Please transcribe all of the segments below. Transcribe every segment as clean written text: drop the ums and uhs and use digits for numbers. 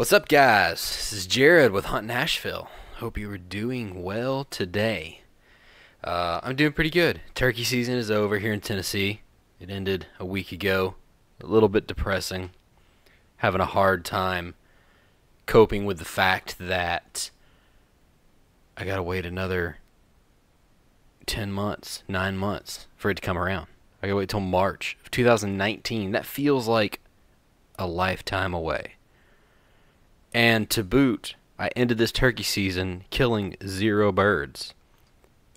What's up, guys? This is Jared with Hunt Nashville. Hope you are doing well today. I'm doing pretty good. Turkey season is over here in Tennessee. It ended a week ago. A little bit depressing. Having a hard time coping with the fact that I gotta wait another 10 months, 9 months for it to come around. I gotta wait till March of 2019. That feels like a lifetime away. And to boot, I ended this turkey season killing 0 birds,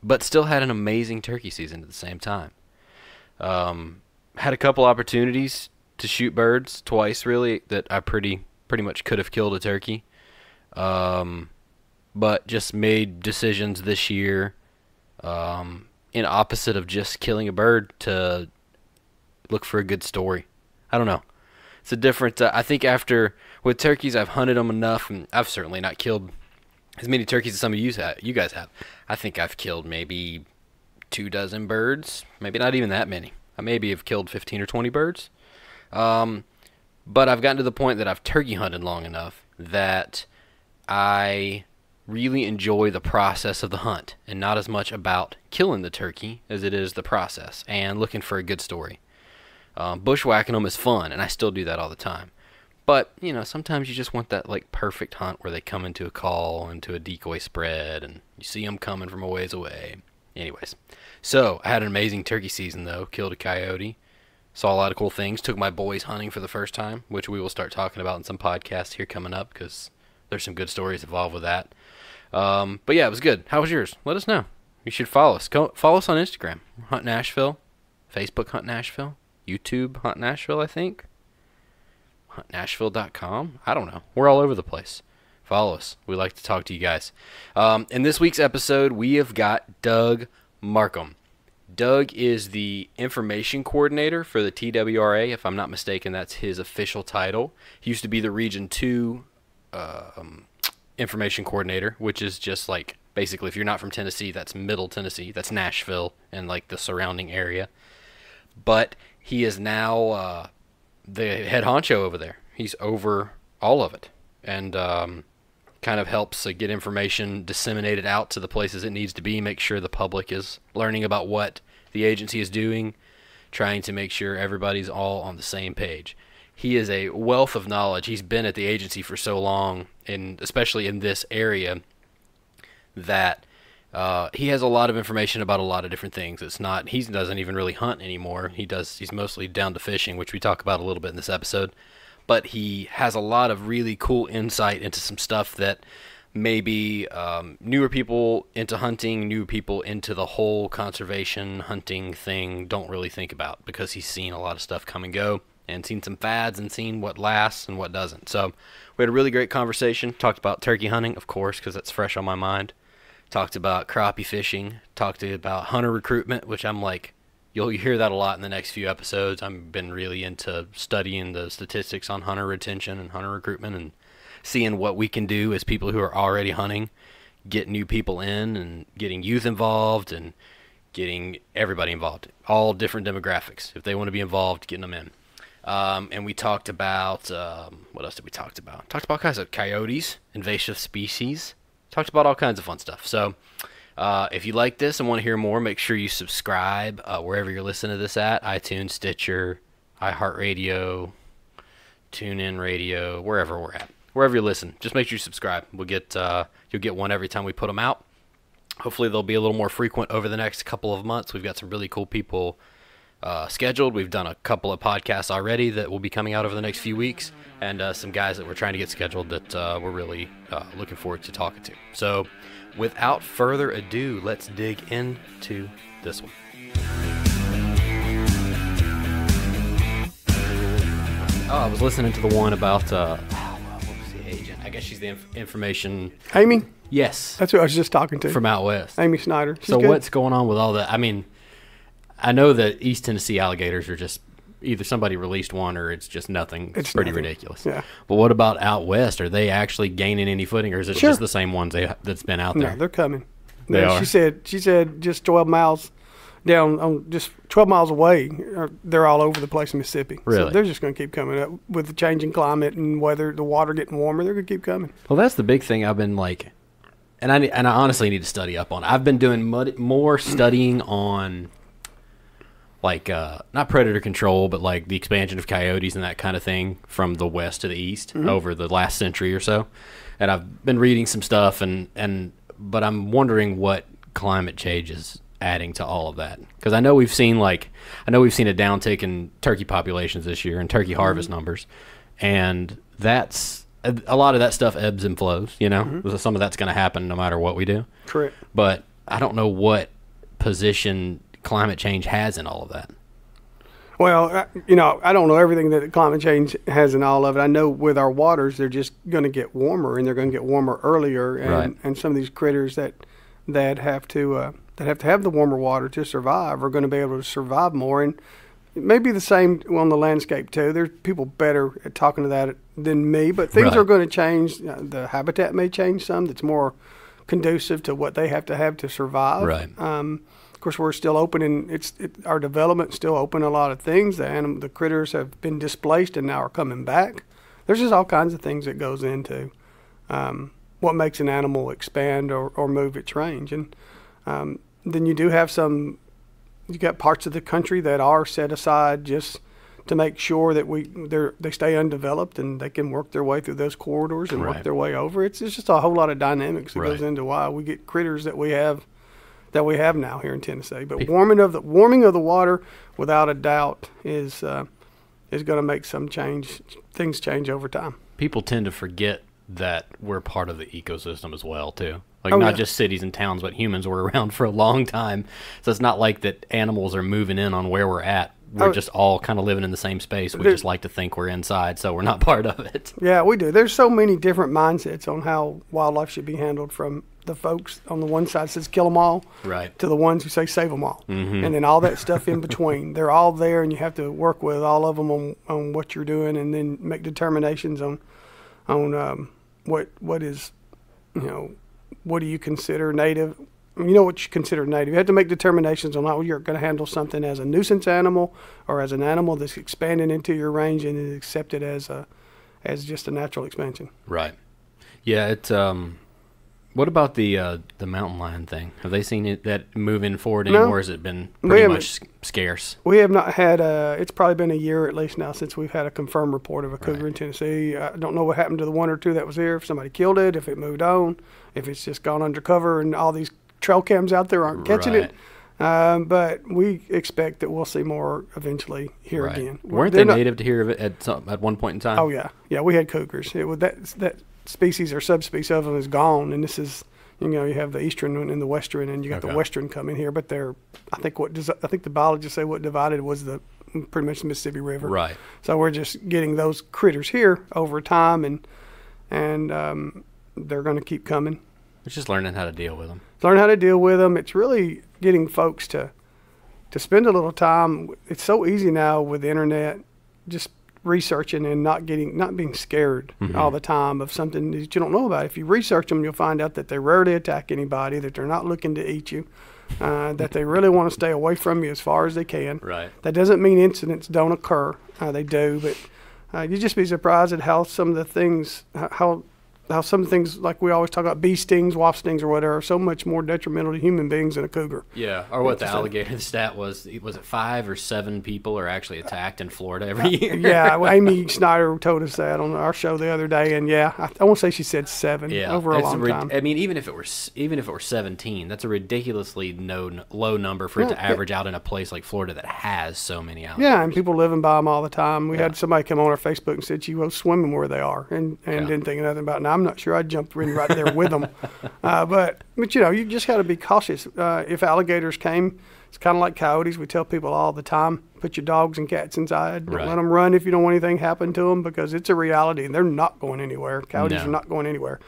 but still had an amazing turkey season at the same time. Had a couple opportunities to shoot birds, twice really, that I pretty much could have killed a turkey, but just made decisions this year in opposite of just killing a bird to look for a good story. I don't know. It's a different, I think with turkeys, I've hunted them enough, and I've certainly not killed as many turkeys as some of you guys have. I think I've killed maybe 24 birds, maybe not even that many. I maybe have killed 15 or 20 birds. But I've gotten to the point that I've turkey hunted long enough that I really enjoy the process of the hunt, and not as much about killing the turkey as it is the process and looking for a good story. Bushwhacking them is fun, and I still do that all the time. But, sometimes you just want that, perfect hunt where they come into a call, into a decoy spread, and you see them coming from a ways away. Anyways, so I had an amazing turkey season, though. Killed a coyote. Saw a lot of cool things. Took my boys hunting for the first time, which we will start talking about in some podcasts here coming up, because there's some good stories involved with that. But, yeah, it was good. How was yours? Let us know. You should follow us. Follow us on Instagram, Hunt Nashville, Facebook, Hunt Nashville. YouTube, Hunt Nashville, I think. HuntNashville.com. I don't know. We're all over the place. Follow us. We like to talk to you guys. In this week's episode, we have got Doug Markham. Doug is the information coordinator for the TWRA. If I'm not mistaken, that's his official title. He used to be the Region 2 information coordinator, which is just basically, if you're not from Tennessee, that's Middle Tennessee. That's Nashville and the surrounding area. But he is now the head honcho over there. He's over all of it, and kind of helps get information disseminated out to the places it needs to be, make sure the public is learning about what the agency is doing, trying to make sure everybody's all on the same page. He is a wealth of knowledge. He's been at the agency for so long, and especially in this area, that he has a lot of information about a lot of different things. He doesn't even really hunt anymore. He's mostly down to fishing, which we talk about a little bit in this episode. But he has a lot of really cool insight into some stuff that maybe newer people into hunting, newer people into the whole conservation hunting thing don't really think about, because he's seen a lot of stuff come and go, and seen some fads and seen what lasts and what doesn't. So we had a really great conversation. Talked about turkey hunting, of course, because that's fresh on my mind. Talked about crappie fishing, talked about hunter recruitment, which I'm you'll hear that a lot in the next few episodes. I've been really into studying the statistics on hunter retention and hunter recruitment, and seeing what we can do as people who are already hunting, get new people in, and getting youth involved, and getting everybody involved, all different demographics. If they want to be involved, getting them in. And we talked about, what else did we talk about? Talked about all kinds of coyotes, invasive species. Talked about all kinds of fun stuff. So if you like this and want to hear more, make sure you subscribe wherever you're listening to this at. iTunes, Stitcher, iHeartRadio, TuneIn Radio, wherever we're at. Wherever you listen, just make sure you subscribe. You'll get one every time we put them out. Hopefully they'll be a little more frequent over the next couple of months. We've got some really cool people scheduled. We've done a couple of podcasts already that will be coming out over the next few weeks, and some guys that we're trying to get scheduled that we're really looking forward to talking to. So without further ado, let's dig into this one. I was listening to the one about what was the agent? I guess she's the information. Amy? Yes. That's who I was just talking to. From out west. Amy Snyder. She's so good. What's going on with all that? I mean, I know that East Tennessee alligators are just either somebody released one or it's just nothing. It's pretty ridiculous. Yeah. But what about out west? Are they actually gaining any footing, or is it just the same ones that's been out there? No, they're coming. They are. She said just 12 miles down on just 12 miles away, they're all over the place in Mississippi. Really? So they're just going to keep coming up with the changing climate and weather, the water getting warmer. They're going to keep coming. Well, that's the big thing I've been like, and I honestly need to study up on. I've been doing more studying on, like, not predator control, but like the expansion of coyotes and that kind of thing from the west to the east over the last century or so. And I've been reading some stuff, but I'm wondering what climate change is adding to all of that, because I know we've seen a downtick in turkey populations this year and turkey harvest numbers, and that's a lot of that stuff ebbs and flows. Some of that's going to happen no matter what we do. Correct. But I don't know what position climate change has in all of that. Well, I don't know everything that climate change has in all of it. I know with our waters, they're just going to get warmer, and they're going to get warmer earlier, and some of these critters that have to have the warmer water to survive are going to be able to survive more. And it may be the same on the landscape too. There's people better at talking to that than me, but things are going to change. The habitat may change some that's more conducive to what they have to survive. Right. Of course, we're still open, and our development's still open a lot of things. The critters have been displaced and now are coming back. There's just all kinds of things that goes into what makes an animal expand or move its range. And then you do have you got parts of the country that are set aside just to make sure that they stay undeveloped and they can work their way through those corridors and work their way over. It's just a whole lot of dynamics that goes into why we get critters that we have now here in Tennessee. But warming of the water, without a doubt, is going to make things change over time. People tend to forget that we're part of the ecosystem as well too. Not just cities and towns, but humans were around for a long time. So it's not like that animals are moving in on where we're at. We're just all kind of living in the same space. We just like to think we're inside, so we're not part of it. Yeah, we do. There's so many different mindsets on how wildlife should be handled, from the folks on the one side says kill them all, to the ones who say save them all. Mm-hmm. And then all that stuff in between. They're all there, and you have to work with all of them on what you're doing, and then make determinations on what is, what do you consider native? What you consider native. You have to make determinations on how you're going to handle something as a nuisance animal or as an animal that's expanding into your range and is accepted as just a natural expansion. Right. Yeah. It's what about the mountain lion thing? Have they seen that moving forward anymore? Or has it been pretty much scarce? We have not had it's probably been a year at least now since we've had a confirmed report of a cougar in Tennessee. I don't know what happened to the one or two that was here, if somebody killed it, if it moved on, if it's just gone undercover and all these trail cams out there aren't catching it. But we expect that we'll see more eventually here again. Weren't they native to here at one point in time? Oh, yeah. Yeah, we had cougars. It was that species or subspecies of them is gone, and this is, you have the eastern one and the western, and you got the western coming here. But I think the biologists say what divided was pretty much the Mississippi River. Right. So we're just getting those critters here over time, and they're going to keep coming. It's just learning how to deal with them. Learn how to deal with them. It's really getting folks to spend a little time. It's so easy now with the internet, just researching and not being scared all the time of something that you don't know about. If you research them, you'll find out that they rarely attack anybody, that they're not looking to eat you, that they really want to stay away from you as far as they can. Right. That doesn't mean incidents don't occur. They do, but you'd just be surprised at how some of the things, how some things, like we always talk about bee stings, wasp stings, or whatever, are so much more detrimental to human beings than a cougar. Yeah, or what the alligator stat was it 5 or 7 people are actually attacked in Florida every year? Yeah, Amy Snyder told us that on our show the other day, and I won't say she said 7 over a long time. I mean, even if it were 17, that's a ridiculously low number for it to average out in a place like Florida that has so many alligators. Yeah, and people living by them all the time. We had somebody come on our Facebook and said she goes swimming where they are, and didn't think nothing about it. Now, I'm not sure I jumped in right there with them, but you just got to be cautious. If alligators came, it's kind of like coyotes. We tell people all the time, put your dogs and cats inside. Don't let them run if you don't want anything happen to them, because it's a reality, and they're not going anywhere. Coyotes are not going anywhere.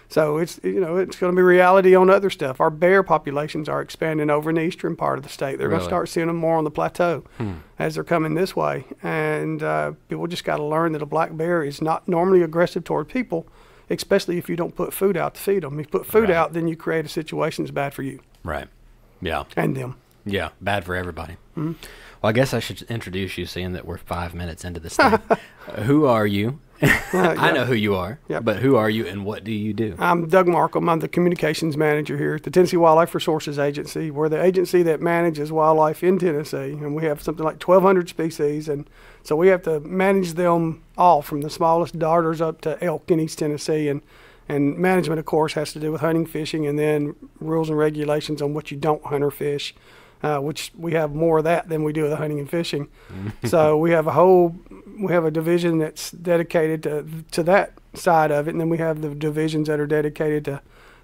So it's it's going to be reality on other stuff. Our bear populations are expanding over in the eastern part of the state. They're going to start seeing them more on the plateau as they're coming this way, and people just got to learn that a black bear is not normally aggressive toward people, especially if you don't put food out to feed them. If you put food out, then you create a situation that's bad for you. Right. Yeah. And them. Yeah, bad for everybody. Mm-hmm. Well, I guess I should introduce you, seeing that we're 5 minutes into this thing. Who are you? I know who you are, but who are you and what do you do? I'm Doug Markham. I'm the communications manager here at the Tennessee Wildlife Resources Agency. We're the agency that manages wildlife in Tennessee, and we have something like 1,200 species, and so we have to manage them all, from the smallest darters up to elk in East Tennessee, and management, of course, has to do with hunting, fishing, and then rules and regulations on what you don't hunt or fish, which we have more of that than we do with the hunting and fishing. So we have a division that's dedicated to that side of it, and then we have the divisions that are dedicated to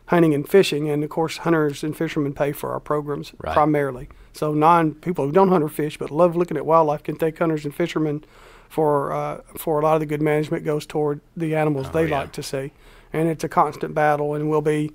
hunting and fishing, and of course hunters and fishermen pay for our programs primarily. So people who don't hunt or fish but love looking at wildlife can thank hunters and fishermen for a lot of the good management goes toward the animals they like to see. And it's a constant battle, and will be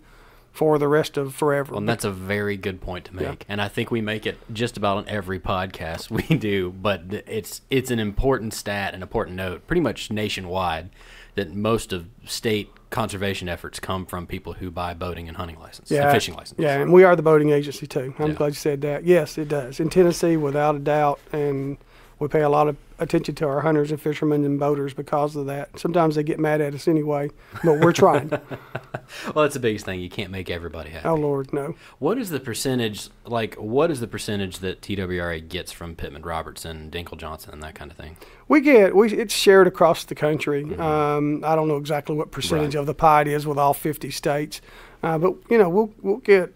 for the rest of forever. Well, and that's a very good point to make. Yeah. And I think we make it just about on every podcast we do, but it's an important stat, an important note, pretty much nationwide, that most of state conservation efforts come from people who buy boating and hunting licenses, and fishing licenses. Yeah, and we are the boating agency too. I'm glad you said that. Yes, it does. In Tennessee, without a doubt, and we pay a lot of attention to our hunters and fishermen and boaters because of that. Sometimes they get mad at us anyway, but we're trying. Well, that's the biggest thing. You can't make everybody happy. Oh, Lord, no. What is the percentage that TWRA gets from Pittman Robertson, Dinkle Johnson, and that kind of thing? It's shared across the country. Mm-hmm. I don't know exactly what percentage of the pie it is with all 50 states, but we'll get,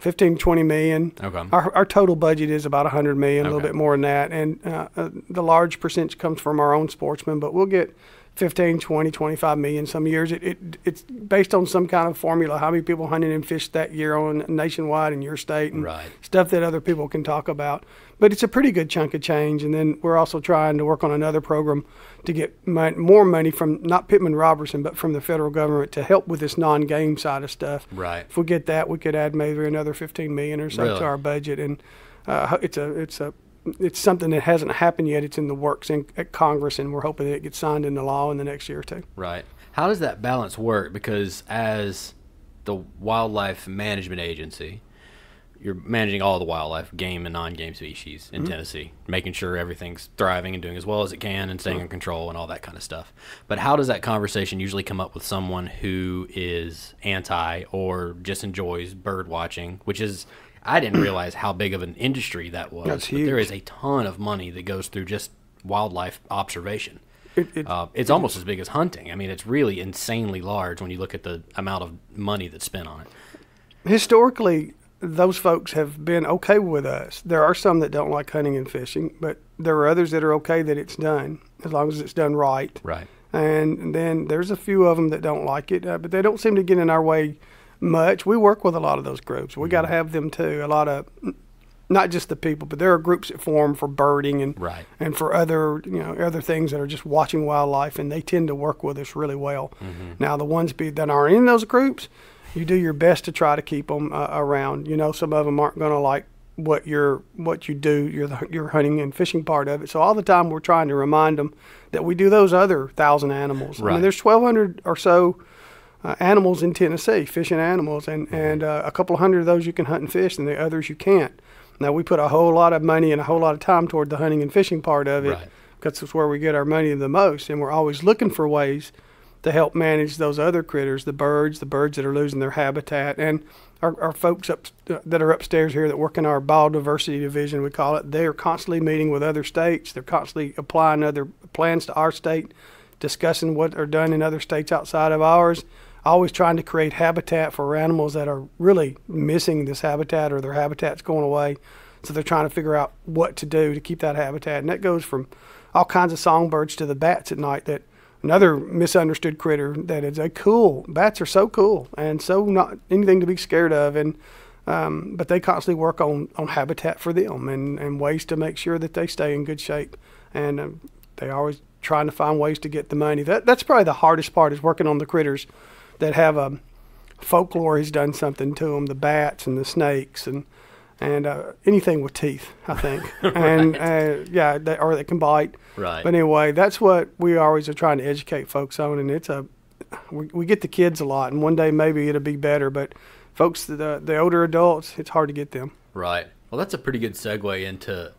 15, 20 million. Okay. Our total budget is about 100 million, a little bit more than that. And the large percentage comes from our own sportsmen, but we'll get 15, 20, 25 million some years. It's based on some kind of formula, how many people hunted and fished that year on nationwide in your state, and stuff that other people can talk about. But it's a pretty good chunk of change. And then we're also trying to work on another program to get more money from not Pittman Robertson, but from the federal government to help with this non-game side of stuff. Right. If we get that, we could add maybe another 15 million or so to our budget. And it's something that hasn't happened yet. It's in the works at Congress, and we're hoping that it gets signed into law in the next year or two. Right. How does that balance work? Because as the wildlife management agency, you're managing all the wildlife, game and non-game species in Tennessee, making sure everything's thriving and doing as well as it can and staying in control and all that kind of stuff. But how does that conversation usually come up with someone who is anti or just enjoys bird watching, which is, I didn't realize how big of an industry that was. That's huge. There is a ton of money that goes through just wildlife observation. It's almost as big as hunting. I mean, it's really insanely large when you look at the amount of money that's spent on it. Historically, those folks have been okay with us. There are some that don't like hunting and fishing, but there are others that are okay that it's done, as long as it's done right. Right. And then there's a few of them that don't like it, but they don't seem to get in our way much. We work with a lot of those groups. We got to have them too. A lot of, not just the people, but there are groups that form for birding and for other things that are just watching wildlife, and they tend to work with us really well. Now, the ones that aren't in those groups, you do your best to try to keep them around. Some of them aren't going to like what you do, your hunting and fishing part of it. So all the time we're trying to remind them that we do those other 1,000 animals. Right. I mean, there's 1,200 or so animals in Tennessee, fishing animals, and a couple of hundred of those you can hunt and fish, and the others you can't. Now, we put a whole lot of money and a whole lot of time toward the hunting and fishing part of it, because that's where we get our money the most, and we're always looking for ways to help manage those other critters, the birds that are losing their habitat, and our folks that are upstairs here that work in our biodiversity division, we call it. They are constantly meeting with other states. They're constantly applying other plans to our state, discussing what are done in other states outside of ours, always trying to create habitat for animals that are really missing this habitat or their habitat's going away. So they're trying to figure out what to do to keep that habitat. And that goes from all kinds of songbirds to the bats at night, that another misunderstood critter that is bats are so cool and so not anything to be scared of, and but they constantly work on habitat for them and ways to make sure that they stay in good shape, and they always trying to find ways to get the money. That's probably the hardest part, is working on the critters that have folklore has done something to them, the bats and the snakes and anything with teeth, I think. And or that can bite. Right. But anyway, that's what we always are trying to educate folks on, and we get the kids a lot, and one day maybe it'll be better, but folks, the older adults, it's hard to get them. Right. Well, that's a pretty good segue into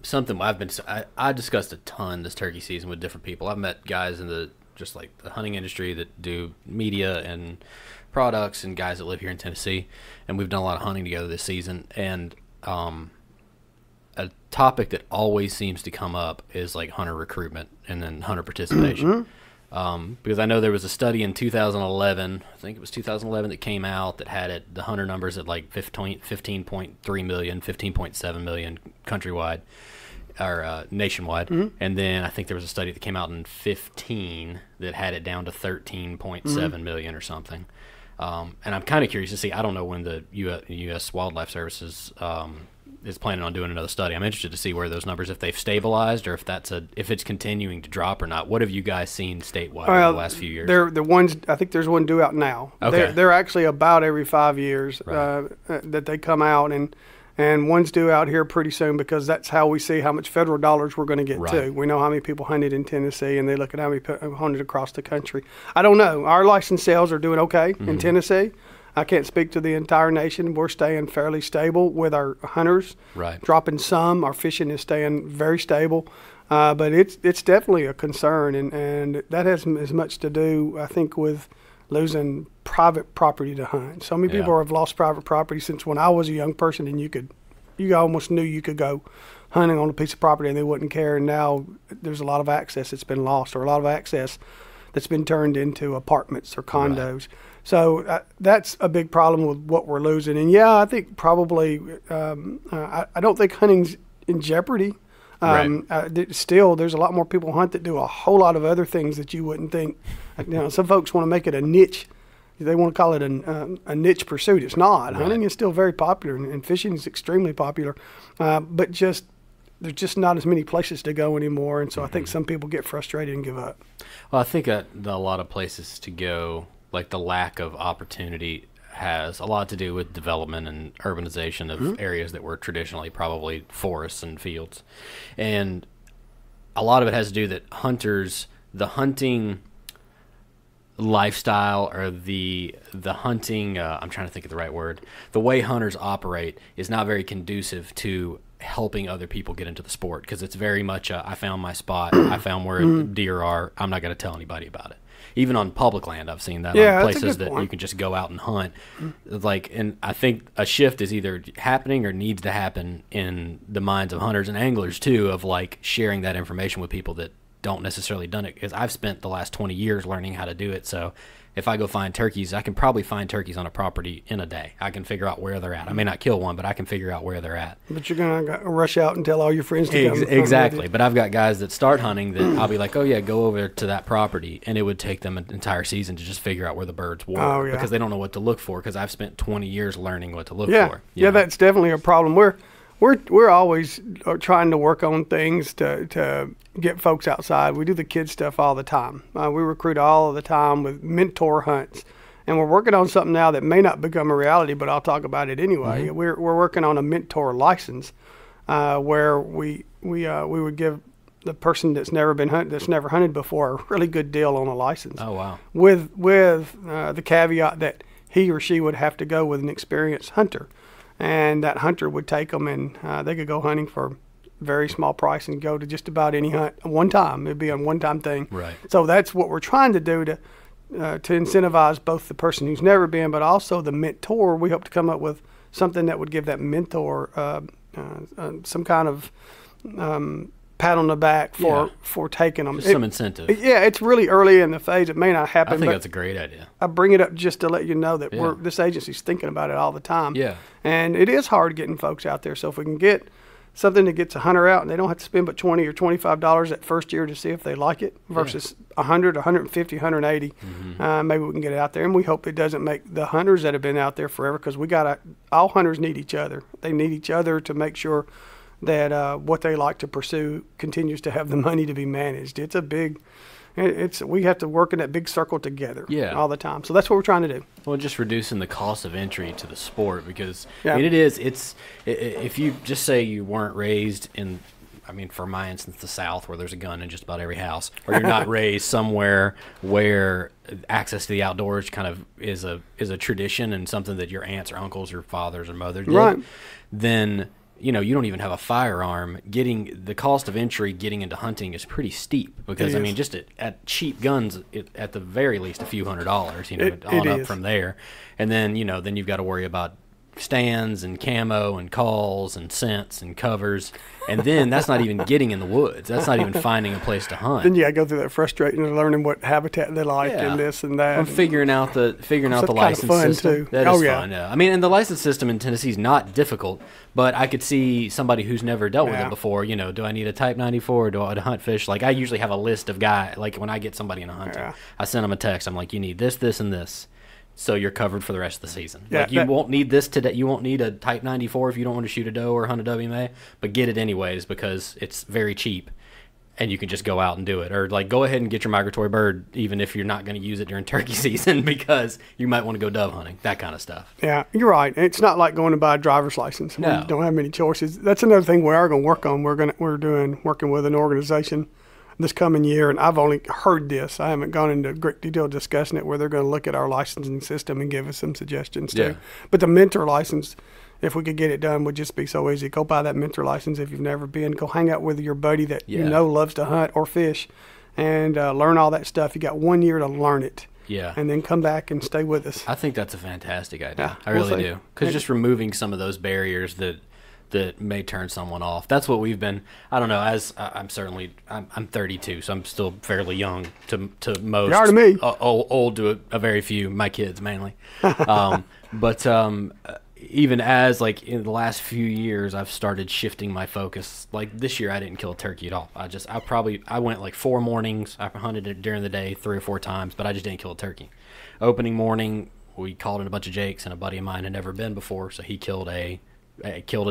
something I discussed a ton this turkey season with different people. I've met guys in the hunting industry that do media and products, and guys that live here in Tennessee, and we've done a lot of hunting together this season. And a topic that always seems to come up is like hunter recruitment and then hunter participation. Because I know there was a study in 2011, I think it was 2011, that came out that had the hunter numbers at like 15.3 million, 15.7 million countrywide or nationwide. And then I think there was a study that came out in 15 that had it down to 13.7 million or something. And I'm kind of curious to see, I don't know when the U.S. Wildlife Services is planning on doing another study. I'm interested to see where those numbers, if they've stabilized or if it's continuing to drop or not. What have you guys seen statewide over the last few years? The ones, I think there's one due out now. Okay. They're actually about every 5 years that they come out, and one's due out here pretty soon, because that's how we see how much federal dollars we're going to get too. We know how many people hunted in Tennessee, and they look at how many hunted across the country. I don't know. Our license sales are doing okay in Tennessee. I can't speak to the entire nation. We're staying fairly stable with our hunters. Dropping some. Our fishing is staying very stable. But it's definitely a concern, and that has as much to do, I think, with losing private property to hunt. So many people have lost private property since when I was a young person, and you almost knew you could go hunting on a piece of property and they wouldn't care. And now there's a lot of access that's been lost, or a lot of access that's been turned into apartments or condos. So that's a big problem with what we're losing. And I think probably I don't think hunting's in jeopardy. Still, there's a lot more people hunt that do a whole lot of other things that you wouldn't think. Some folks want to make it a niche. They want to call it a niche pursuit. It's not. Hunting is still very popular, and fishing is extremely popular. But there's just not as many places to go anymore. And so I think some people get frustrated and give up. Well, I think a lot of places to go, like the lack of opportunity, has a lot to do with development and urbanization of areas that were traditionally probably forests and fields. And a lot of it has to do that the hunting lifestyle, or the hunting, I'm trying to think of the right word, the way hunters operate is not very conducive to helping other people get into the sport, because it's very much I found my spot, I found where deer are, I'm not going to tell anybody about it. Even on public land, I've seen that on places that you can just go out and hunt. And I think a shift is either happening or needs to happen in the minds of hunters and anglers too, of like sharing that information with people that don't necessarily done it. Because I've spent the last 20 years learning how to do it. So if I go find turkeys, I can probably find turkeys on a property in a day. I can figure out where they're at. I may not kill one, but I can figure out where they're at. But you're going to rush out and tell all your friends to come. Exactly. But I've got guys that start hunting that I'll be like, oh, yeah, go over to that property. And it would take them an entire season to just figure out where the birds were because they don't know what to look for, because I've spent 20 years learning what to look for. Yeah, that's definitely a problem. We're always trying to work on things to get folks outside. We do the kids stuff all the time. We recruit all of the time with mentor hunts, and we're working on something now that may not become a reality, but I'll talk about it anyway. We're working on a mentor license where we would give the person that's never hunted before a really good deal on a license. Oh wow! With the caveat that he or she would have to go with an experienced hunter. And that hunter would take them, and they could go hunting for a very small price and go to just about any hunt one time. It'd be a one-time thing. Right. So that's what we're trying to do to incentivize both the person who's never been, but also the mentor. We hope to come up with something that would give that mentor some kind of pat on the back for taking them. Just some incentive. Yeah, it's really early in the phase. It may not happen. I think that's a great idea. I bring it up just to let you know that this agency's thinking about it all the time. Yeah. And it is hard getting folks out there. So if we can get something that gets a hunter out and they don't have to spend but $20 or $25 that first year to see if they like it versus $100, $150, $180, maybe we can get it out there. And we hope it doesn't make the hunters that have been out there forever, because all hunters need each other. They need each other to make sure that what they like to pursue continues to have the money to be managed. We have to work in that big circle together all the time. So that's what we're trying to do. Well, just reducing the cost of entry to the sport, because I mean, if you just say you weren't raised in, I mean, for my instance, the South, where there's a gun in just about every house, or you're not raised somewhere where access to the outdoors kind of is a tradition and something that your aunts or uncles or fathers or mothers did, Right. then you don't even have a firearm. Getting the cost of entry, getting into hunting is pretty steep because I mean, just at cheap guns, at the very least, a few $100s, on up from there, and then then you've got to worry about stands and camo and calls and scents and covers, and then that's not even getting in the woods. That's not even finding a place to hunt. Then you got to go through that frustrating of learning what habitat they like and this and that. And figuring out the license fun system. too. That is fun. Yeah. I mean, and the license system in Tennessee is not difficult, but I could see somebody who's never dealt with it before. Do I need a Type 94? Do I to hunt fish? Like I usually have a list of guys. Like when I get somebody in a hunting, I send them a text. I'm like, you need this, this, and this. So you're covered for the rest of the season. Yeah, like you won't need this today. You won't need a Type 94 if you don't want to shoot a doe or hunt a WMA, but get it anyways because it's very cheap, and you can just go out and do it. Or like go ahead and get your migratory bird, even if you're not going to use it during turkey season because you might want to go dove hunting. That kind of stuff. Yeah, you're right. It's not like going to buy a driver's license. No. We don't have many choices. That's another thing we are going to work on. We're working with an organization this coming year, and I've only heard this. I haven't gone into great detail discussing it, where they're going to look at our licensing system and give us some suggestions too. But the mentor license, if we could get it done, would just be so easy. Go buy that mentor license if you've never been. Go hang out with your buddy that loves to hunt or fish, and learn all that stuff. You got 1 year to learn it. Yeah. And then come back and stay with us. I think that's a fantastic idea. I really do. Because just removing some of those barriers that may turn someone off. That's what we've been. I don't know. As I'm 32, so I'm still fairly young to most. You are to me. Old to a very few. My kids mainly. But even as like in the last few years, I've started shifting my focus. Like this year, I didn't kill a turkey at all. I went like 4 mornings. I hunted it during the day 3 or 4 times, but I just didn't kill a turkey. Opening morning, we called in a bunch of jakes, and a buddy of mine had never been before, so he killed a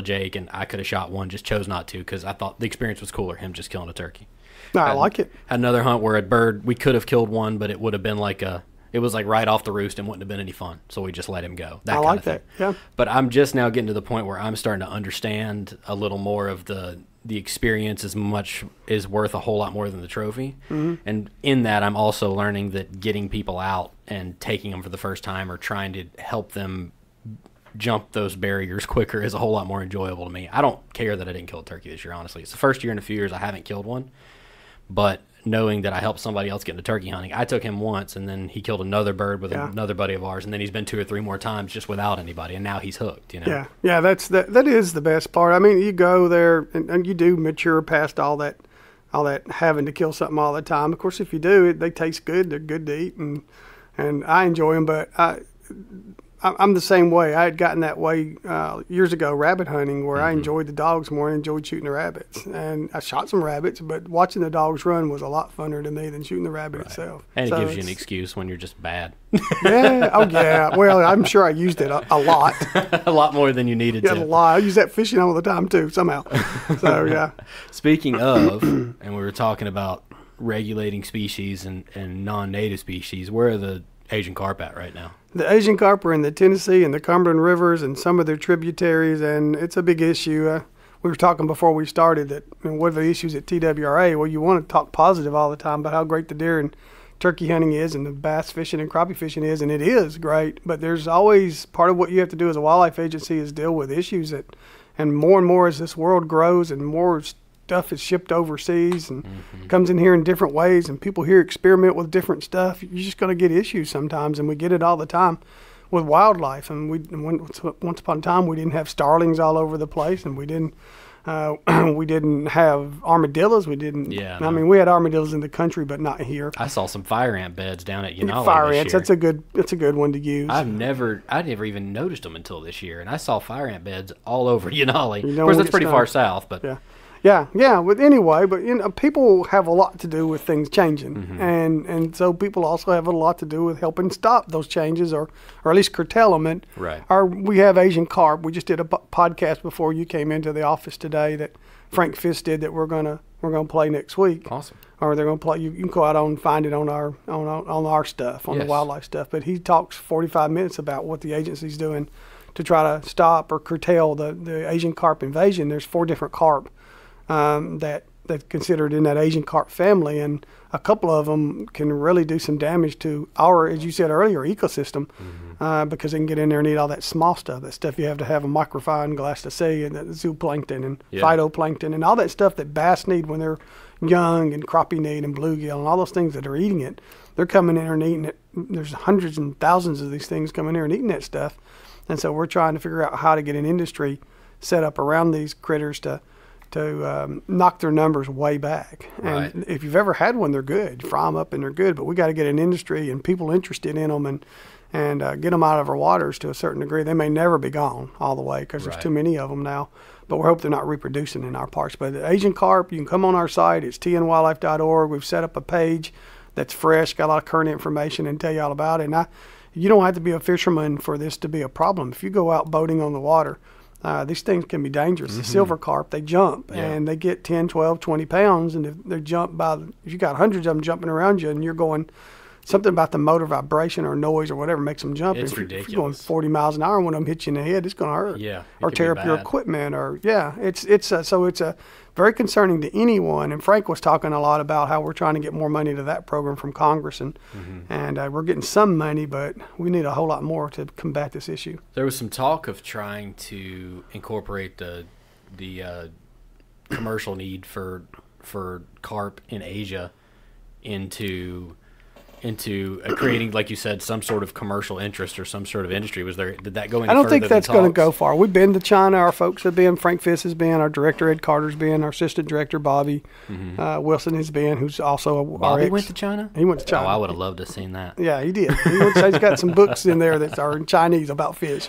jake, and I could have shot one, just chose not to because I thought the experience was cooler, him just killing a turkey. No, I like it. Had another hunt where a bird, we could have killed one, but it would have been it was like right off the roost and wouldn't have been any fun, so we just let him go. I like that, yeah. But I'm just now getting to the point where I'm starting to understand a little more of the experience is worth a whole lot more than the trophy. Mm-hmm. And in that, I'm also learning that getting people out and taking them for the first time or trying to help them jump those barriers quicker is a whole lot more enjoyable to me. I don't care that I didn't kill a turkey this year, honestly. It's the first year in a few years I haven't killed one, but knowing that I helped somebody else get into turkey hunting, I took him once, and then he killed another bird with another buddy of ours, and then he's been 2 or 3 more times just without anybody, and now he's hooked. Yeah, that is the best part. I mean, you go there and you do mature past all that having to kill something all the time. Of course, if you do, they taste good. They're good to eat, and I enjoy them, but I'm the same way. I had gotten that way years ago rabbit hunting, where I enjoyed the dogs more and enjoyed shooting the rabbits. And I shot some rabbits, but watching the dogs run was a lot funner to me than shooting the rabbit itself. And it gives you an excuse when you're just bad. Yeah. Oh, yeah. Well, I'm sure I used it a lot. A lot more than you needed to. A lot. I use that fishing all the time, too, somehow. So, yeah. Speaking of, and we were talking about regulating species and non-native species, where are the Asian carp at right now? The Asian carp are in the Tennessee and the Cumberland rivers and some of their tributaries, and it's a big issue. We were talking before we started that what are the issues at TWRA? Well, you want to talk positive all the time about how great the deer and turkey hunting is and the bass fishing and crappie fishing is, and it is great, but there's always part of what you have to do as a wildlife agency is deal with issues and more as this world grows and more stuff is shipped overseas and comes in here in different ways, and people here experiment with different stuff. You're just going to get issues sometimes, and we get it all the time with wildlife. And once upon a time, we didn't have starlings all over the place, and we didn't have armadillos. We didn't. Yeah. I mean, we had armadillos in the country, but not here. I saw some fire ant beds down at Yanali fire this ants. year. That's a good one to use. I never even noticed them until this year, and I saw fire ant beds all over Yanali. Of course, that's pretty far south, but yeah. But anyway, people have a lot to do with things changing, and so people also have a lot to do with helping stop those changes, or at least curtail them. And we have Asian carp. We just did a podcast before you came into the office today that Frank Fisk did that we're gonna play next week. Awesome. Or they're gonna play. You can go out and find it on our stuff, on the wildlife stuff. But he talks 45 minutes about what the agency's doing to try to stop or curtail the Asian carp invasion. There's 4 different carp that's considered in that Asian carp family, and a couple of them can really do some damage to our, as you said earlier, ecosystem, because they can get in there and eat all that small stuff, that stuff you have to have a microfine glass to see, and the zooplankton and phytoplankton and all that stuff that bass need when they're young, and crappie need, and bluegill, and all those things that are eating it. They're coming in there and eating it. There's hundreds and thousands of these things coming in here and eating that stuff. And so we're trying to figure out how to get an industry set up around these critters to knock their numbers way back. Right. And if you've ever had one, they're good. You fry them up and they're good. But we got to get an industry and people interested in them and get them out of our waters to a certain degree. They may never be gone all the way because there's too many of them now. But we're hoping they're not reproducing in our parks. But the Asian carp, you can come on our site. It's tnwildlife.org. We've set up a page that's fresh, got a lot of current information, and tell you all about it. And you don't have to be a fisherman for this to be a problem. If you go out boating on the water, these things can be dangerous. The silver carp, they jump, and they get 10, 12, 20 pounds, and if they jump if you got hundreds of them jumping around you, and you're going, something about the motor vibration or noise or whatever makes them jump. It's ridiculous. If you're going ridiculous. 40 miles an hour, and one of them hits you in the head, it's going to hurt. Yeah, or tear up your equipment, or so it's a very concerning to anyone. And Frank was talking a lot about how we're trying to get more money to that program from Congress, and we're getting some money, but we need a whole lot more to combat this issue. There was some talk of trying to incorporate the commercial need for carp in Asia into creating, like you said, some sort of commercial interest or some sort of industry. Did that go any further? I don't think that's going to talks? go far. We've been to China. Our folks have been. Frank Fiss has been. Our director Ed Carter's been. Our assistant director Bobby Wilson has been, who's also Bobby went to China? He went to China. Oh, I would have loved to have seen that. Yeah, he did. He's got some books in there that are in Chinese about fish.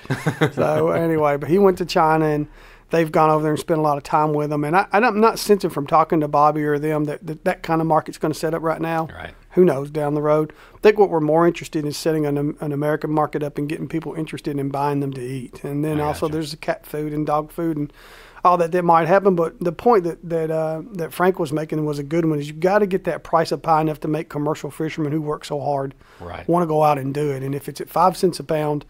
So anyway, but he went to China, and they've gone over there and spent a lot of time with them. And I'm not sensing from talking to Bobby or them that kind of market's going to set up right now. Right. Who knows down the road? I think what we're more interested in is setting an American market up and getting people interested in buying them to eat. And then also there's the cat food and dog food and all that might happen. But the point that Frank was making was a good one, is you've got to get that price up high enough to make commercial fishermen who work so hard want to go out and do it. And if it's at 5 cents a pound,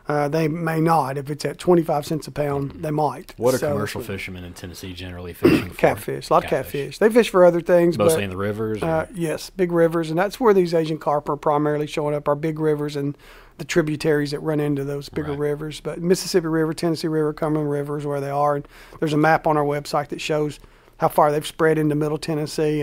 they may not. If it's at 25 cents a pound, they might. What are commercial fishermen in Tennessee generally fishing for? Catfish. A lot of catfish. They fish for other things. Mostly in the rivers? Yes, big rivers. And that's where these Asian carp are primarily showing up, are big rivers and the tributaries that run into those bigger rivers. But Mississippi River, Tennessee River, Cumberland River is where they are. And there's a map on our website that shows how far they've spread into Middle Tennessee.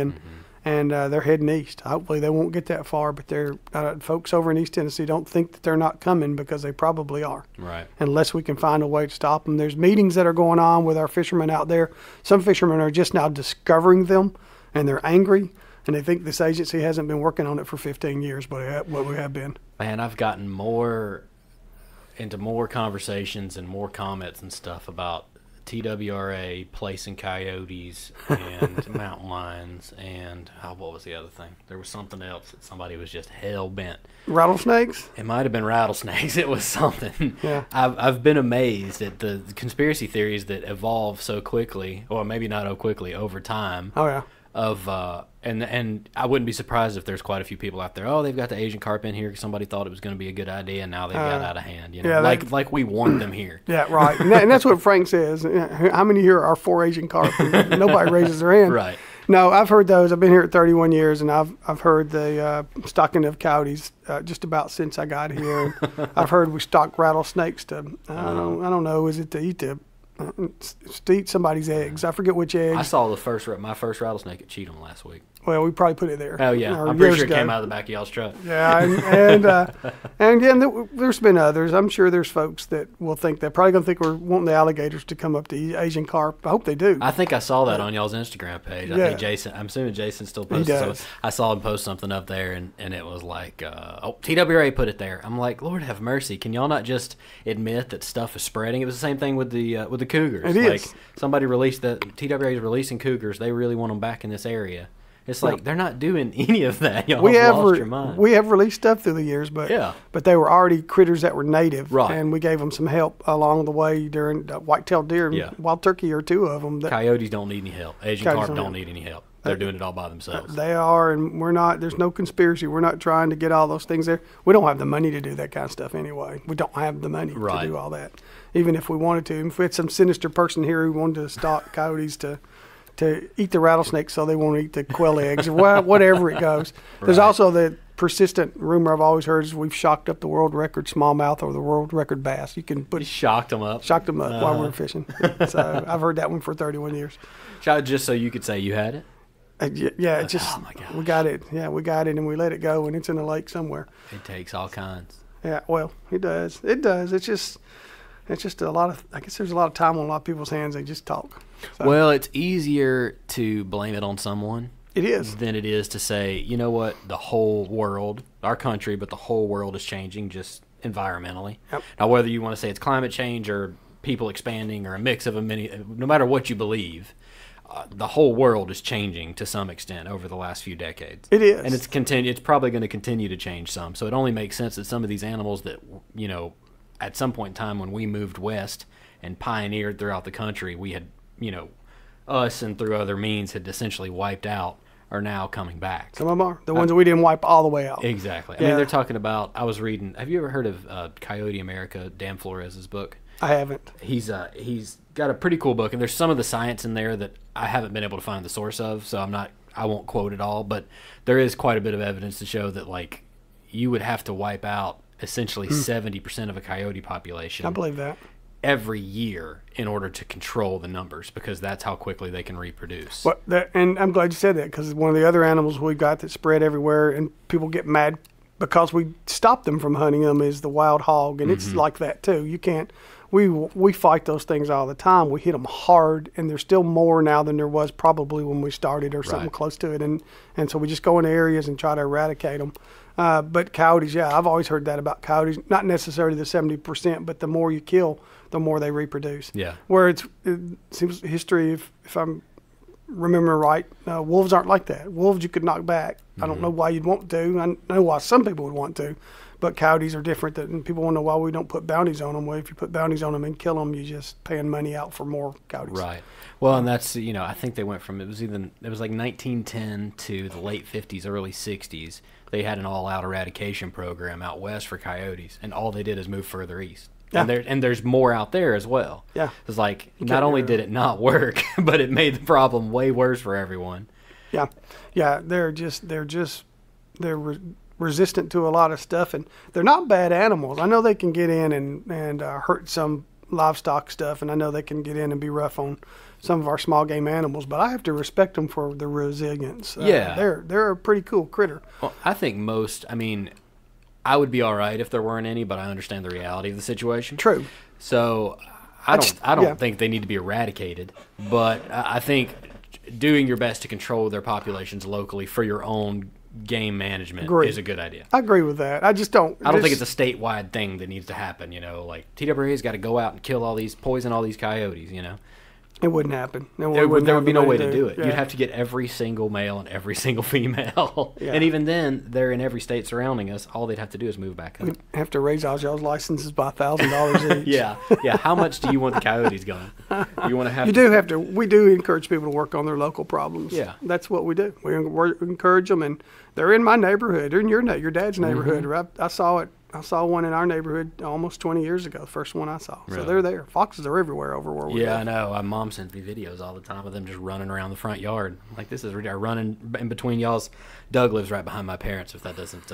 And they're heading east. Hopefully they won't get that far, but they're folks over in East Tennessee don't think that they're not coming, because they probably are. Right. Unless we can find a way to stop them. There's meetings that are going on with our fishermen out there. Some fishermen are just now discovering them, and they're angry, and they think this agency hasn't been working on it for 15 years, but we have been. Man, I've gotten into more conversations and more comments and stuff about TWRA placing coyotes and mountain lions and what was the other thing? There was something else that somebody was just hell bent. Rattlesnakes? It might have been rattlesnakes. It was something. Yeah. I've been amazed at the conspiracy theories that evolve so quickly, or maybe not so quickly, over time. Oh yeah. And I wouldn't be surprised if there's quite a few people out there. Oh, they've got the Asian carp in here because somebody thought it was going to be a good idea, and now they've got out of hand. You know, yeah, like we warned them here. Yeah, right. And that's what Frank says. How many here are 4 Asian carp? And nobody raises their hand. Right. No, I've heard those. I've been here at 31 years, and I've heard the stocking of coyotes just about since I got here. I've heard we stock rattlesnakes to I don't know, is it to eat to eat somebody's eggs? I forget which eggs. I saw my first rattlesnake at Cheatham last week. Well, we probably put it there. Oh yeah, I'm pretty sure it came out of the back of y'all's truck. Yeah, and there's been others. I'm sure there's folks that will think they're probably gonna think we're wanting the alligators to come up to eat Asian carp. I hope they do. I think I saw that on y'all's Instagram page. I think Jason. I'm assuming Jason still posts. He does. So I saw him post something up there, and it was like, TWRA put it there. I'm like, Lord have mercy. Can y'all not just admit that stuff is spreading? It was the same thing with the cougars. It is. Like somebody released that TWRA is releasing cougars. They really want them back in this area. It's like they're not doing any of that. Y'all have lost your mind. We have released stuff through the years, but they were already critters that were native, and we gave them some help along the way during white-tailed deer and wild turkey, or 2 of them. Coyotes don't need any help. Asian carp don't need any help. They're doing it all by themselves. They are, and we're not. There's no conspiracy. We're not trying to get all those things there. We don't have the money to do that kind of stuff anyway. We don't have the money to do all that, even if we wanted to. If we had some sinister person here who wanted to stock coyotes to to eat the rattlesnake so they won't eat the quail eggs, or whatever it goes. Right. There's also the persistent rumor I've always heard is we've shocked up the world record smallmouth or the world record bass. You can put You shocked them up. shocked them up while we were fishing. So I've heard that one for 31 years. Just so you could say you had it? Yeah, it just Oh my gosh. we got it. Yeah, we got it, and we let it go, and it's in the lake somewhere. It takes all kinds. Yeah, well, it does. It does. It's just a lot of. I guess there's a lot of time on a lot of people's hands. They just talk. So, Well, it's easier to blame it on someone it is. than it is to say, you know what, the whole world, our country, but the whole world is changing just environmentally. Yep. Now, whether you want to say it's climate change or people expanding or a mix of no matter what you believe, the whole world is changing to some extent over the last few decades. It is. And it's probably going to continue to change some. So it only makes sense that some of these animals that, you know, at some point in time when we moved west and pioneered throughout the country, we had, you know, us and through other means had essentially wiped out, are now coming back. Some of them are the ones that we didn't wipe all the way out. Exactly. I Yeah. mean, they're talking about, I was reading, have you ever heard of Coyote America, Dan Flores' book? I haven't. He's got a pretty cool book, and there's some of the science in there that I haven't been able to find the source of, so I won't quote it all, but there is quite a bit of evidence to show that, like, you would have to wipe out essentially 70% of a coyote population I believe that. every year in order to control the numbers, because that's how quickly they can reproduce. And I'm glad you said that, because one of the other animals we got that spread everywhere, and people get mad because we stopped them from hunting them, is the wild hog, and it's like that too. You can't. We fight those things all the time. We hit them hard, and there's still more now than there was probably when we started, or something Right. close to it. And so we just go into areas and try to eradicate them. But coyotes, yeah, I've always heard that about coyotes. Not necessarily the 70%, but the more you kill, the more they reproduce. Yeah. Where it seems history, if I'm remembering right, wolves aren't like that. Wolves you could knock back. I don't know why you'd want to. I know why some people would want to. But coyotes are different, and people want to know why we don't put bounties on them. Well, if you put bounties on them and kill them, you're just paying money out for more coyotes. Right. Well, and that's, you know, I think they went from, it was like 1910 to the late 50s, early 60s. They had an all-out eradication program out west for coyotes, and all they did is move further east. Yeah. And there's more out there as well. Yeah. It's like, You not can't only get did it not work, but it made the problem way worse for everyone. Yeah, yeah, they're resistant to a lot of stuff, and they're not bad animals. I know they can get in and hurt some livestock stuff, and I know they can get in and be rough on some of our small game animals, but I have to respect them for their resilience. Yeah. They're a pretty cool critter. Well, I think I would be all right if there weren't any, but I understand the reality of the situation. True. So I don't yeah. think they need to be eradicated, but I think doing your best to control their populations locally for your own game management Agree. is a good idea. I agree with that. I just don't. I don't think it's a statewide thing that needs to happen, you know, like TWRA's got to go out and poison all these coyotes, you know. It wouldn't happen. There would be no way to do it. Yeah. You'd have to get every single male and every single female. Yeah. And even then, they're in every state surrounding us. All they'd have to do is move back up. We'd have to raise all y'all's licenses by $1,000 each. Yeah. How much do you want the coyotes going? You want to have You do have to. We do encourage people to work on their local problems. Yeah. That's what we do. We encourage them, and they're in my neighborhood. They're in your dad's neighborhood. I saw it. I saw one in our neighborhood almost 20 years ago, the first one I saw. So Really? they're there. Foxes are everywhere over where we Yeah, live. I know. My mom sends me videos all the time of them just running around the front yard. Like, this is ridiculous. Running in between y'all's. Doug lives right behind my parents, if that doesn't,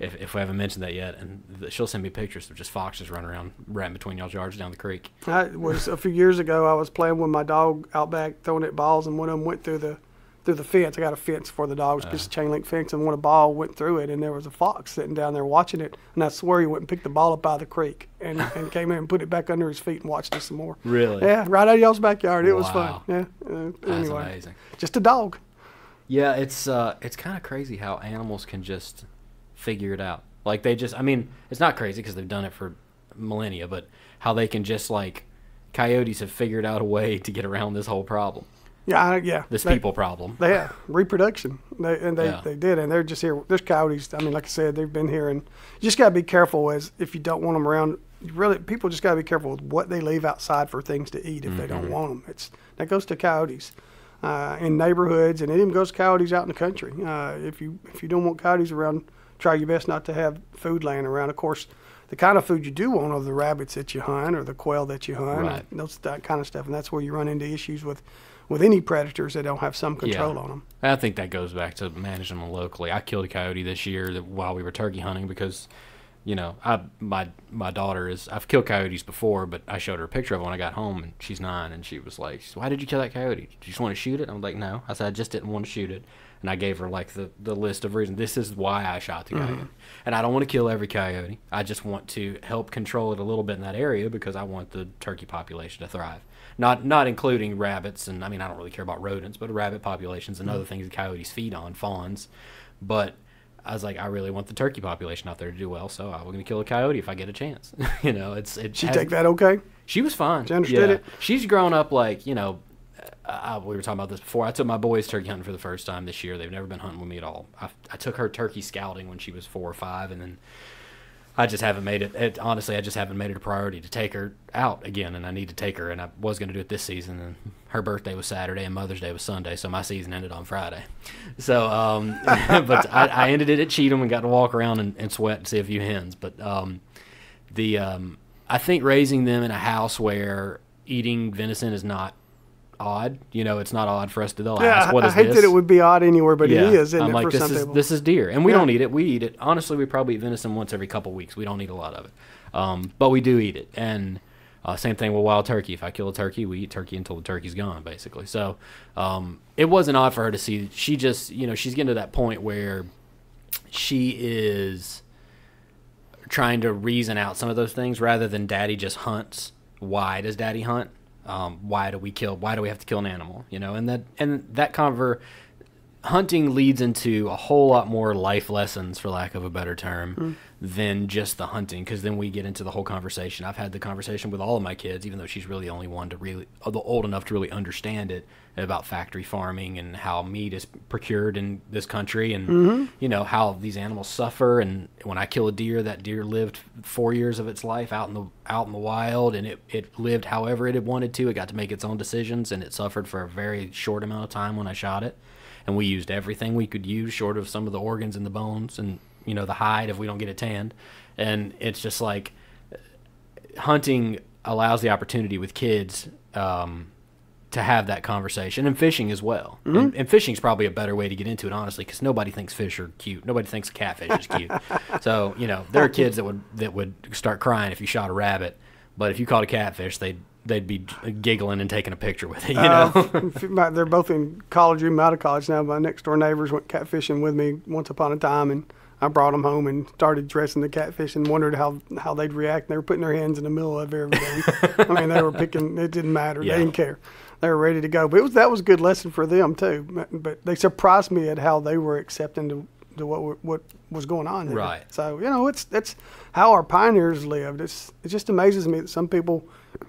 if we haven't mentioned that yet. And she'll send me pictures of just foxes running around right in between y'all's yards down the creek. I was a few years ago. I was playing with my dog out back, throwing it balls, and one of them went through the fence. I got a fence for the dogs, just a chain link fence, and one ball went through it, and there was a fox sitting down there watching it. And I swear he went and picked the ball up out of the creek and came in and put it back under his feet and watched us some more. Really? Yeah, right out of y'all's backyard. It was fun. Wow. Yeah. That's Anyway, amazing. just a dog. Yeah, it's kind of crazy how animals can just figure it out. Like, they just, I mean, it's not crazy because they've done it for millennia, but how they can just, like, coyotes have figured out a way to get around this whole problem. Yeah. This people problem. They have reproduction. They Yeah. did, and they're just here. There's coyotes. I mean, like I said, they've been here, and you just got to be careful as if you don't want them around. Really, people just got to be careful with what they leave outside for things to eat if they don't want them. That goes to coyotes in neighborhoods, and it even goes to coyotes out in the country. If you don't want coyotes around, try your best not to have food laying around. Of course, the kind of food you do want are the rabbits that you hunt or the quail that you hunt, Right. that kind of stuff, and that's where you run into issues with with any predators that don't have some control on them. I think that goes back to managing them locally. I killed a coyote this year while we were turkey hunting because, you know, my daughter is, I've killed coyotes before, but I showed her a picture of it when I got home, and she's 9, and she was like, "Why did you kill that coyote? Did you just want to shoot it?" I'm like, "No." I said, "I just didn't want to shoot it." And I gave her like the list of reasons. This is why I shot the coyote. And I don't want to kill every coyote. I just want to help control it a little bit in that area because I want the turkey population to thrive. Not including rabbits, and I mean, I don't really care about rodents, but rabbit populations and other things that coyotes feed on, fawns. But I was like, I really want the turkey population out there to do well, so I'm going to kill a coyote if I get a chance. You know, She take that okay? She was fine. She understood it? She's grown up like, you know, we were talking about this before. I took my boys turkey hunting for the first time this year. They've never been hunting with me at all. I took her turkey scouting when she was 4 or 5, and then I just haven't made it. Honestly, I just haven't made it a priority to take her out again, and I need to take her, and I was going to do it this season, and her birthday was Saturday, and Mother's Day was Sunday, so my season ended on Friday. So, but I ended it at Cheatham and got to walk around and sweat and see a few hens. But I think raising them in a house where eating venison is not odd. You know, it's not odd for us to. They'll ask, "What is this?" I hate that it would be odd anywhere, but it is. Isn't I'm it, like, for some people? This is deer, and we don't eat it. We eat it. Honestly, we probably eat venison once every couple weeks. We don't eat a lot of it, but we do eat it. And same thing with wild turkey. If I kill a turkey, we eat turkey until the turkey's gone, basically. So it wasn't odd for her to see. She just, you know, she's getting to that point where she is trying to reason out some of those things rather than Daddy just hunts. Why does Daddy hunt? Why do we have to kill an animal? You know, and that hunting leads into a whole lot more life lessons, for lack of a better term, than just the hunting. Because then we get into the whole conversation. I've had the conversation with all of my kids, even though she's really the only one to really old enough to really understand it, about factory farming and how meat is procured in this country, and you know how these animals suffer. And when I kill a deer, that deer lived 4 years of its life out in the wild, and it lived however it had wanted to. It got to make its own decisions, and it suffered for a very short amount of time when I shot it. And we used everything we could use, short of some of the organs and the bones, and you know the hide if we don't get it tanned. And it's just like hunting allows the opportunity with kids to have that conversation, and fishing as well. And fishing's probably a better way to get into it, honestly, because nobody thinks fish are cute. Nobody thinks catfish is cute. So, you know, there are kids that would start crying if you shot a rabbit, but if you caught a catfish, they'd be giggling and taking a picture with it, you know? They're both in college, even out of college now. My next door neighbors went catfishing with me once upon a time, and I brought them home and started dressing the catfish and wondered how they'd react. They were putting their hands in the middle of everything. I mean, they were picking. It didn't matter. Yeah. They didn't care. They were ready to go. But that was a good lesson for them too. But they surprised me at how they were accepting to what was going on here. Right. So you know, it's how our pioneers lived. It just amazes me that some people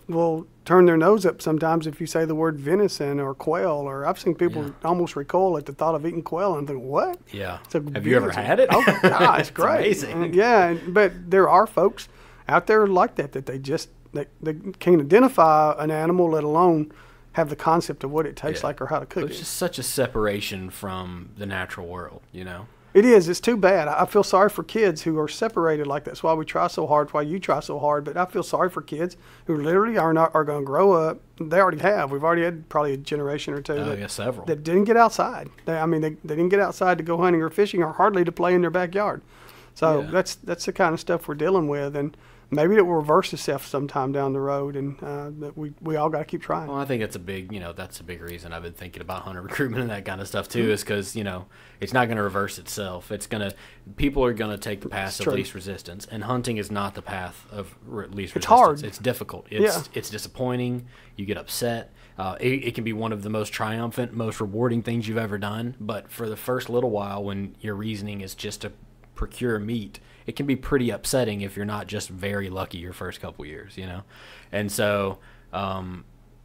will turn their nose up sometimes if you say the word venison or quail. Or I've seen people almost recoil at the thought of eating quail, and think, what? Yeah. Have you ever had it? Oh God, it's great. It's amazing. Yeah, but there are folks out there like that they can't identify an animal, let alone have the concept of what it tastes like or how to cook it. It's just such a separation from the natural world, you know? It is. It's too bad. I feel sorry for kids who are separated like that. That's why we try so hard. That's why you try so hard. But I feel sorry for kids who literally are going to grow up. They already have. We've already had probably a generation or two. Several. That didn't get outside. They didn't get outside to go hunting or fishing, or hardly to play in their backyard. So that's the kind of stuff we're dealing with. And maybe it will reverse itself sometime down the road, and that we all got to keep trying. Well, I think that's a big reason I've been thinking about hunter recruitment and that kind of stuff too, is because, you know, it's not going to reverse itself. People are going to take the path of least resistance, and hunting is not the path of least resistance. It's hard. It's difficult. It's disappointing. You get upset. It can be one of the most triumphant, most rewarding things you've ever done, but for the first little while, when your reasoning is just to procure meat, it can be pretty upsetting if you're not just very lucky your first couple years, you know? And so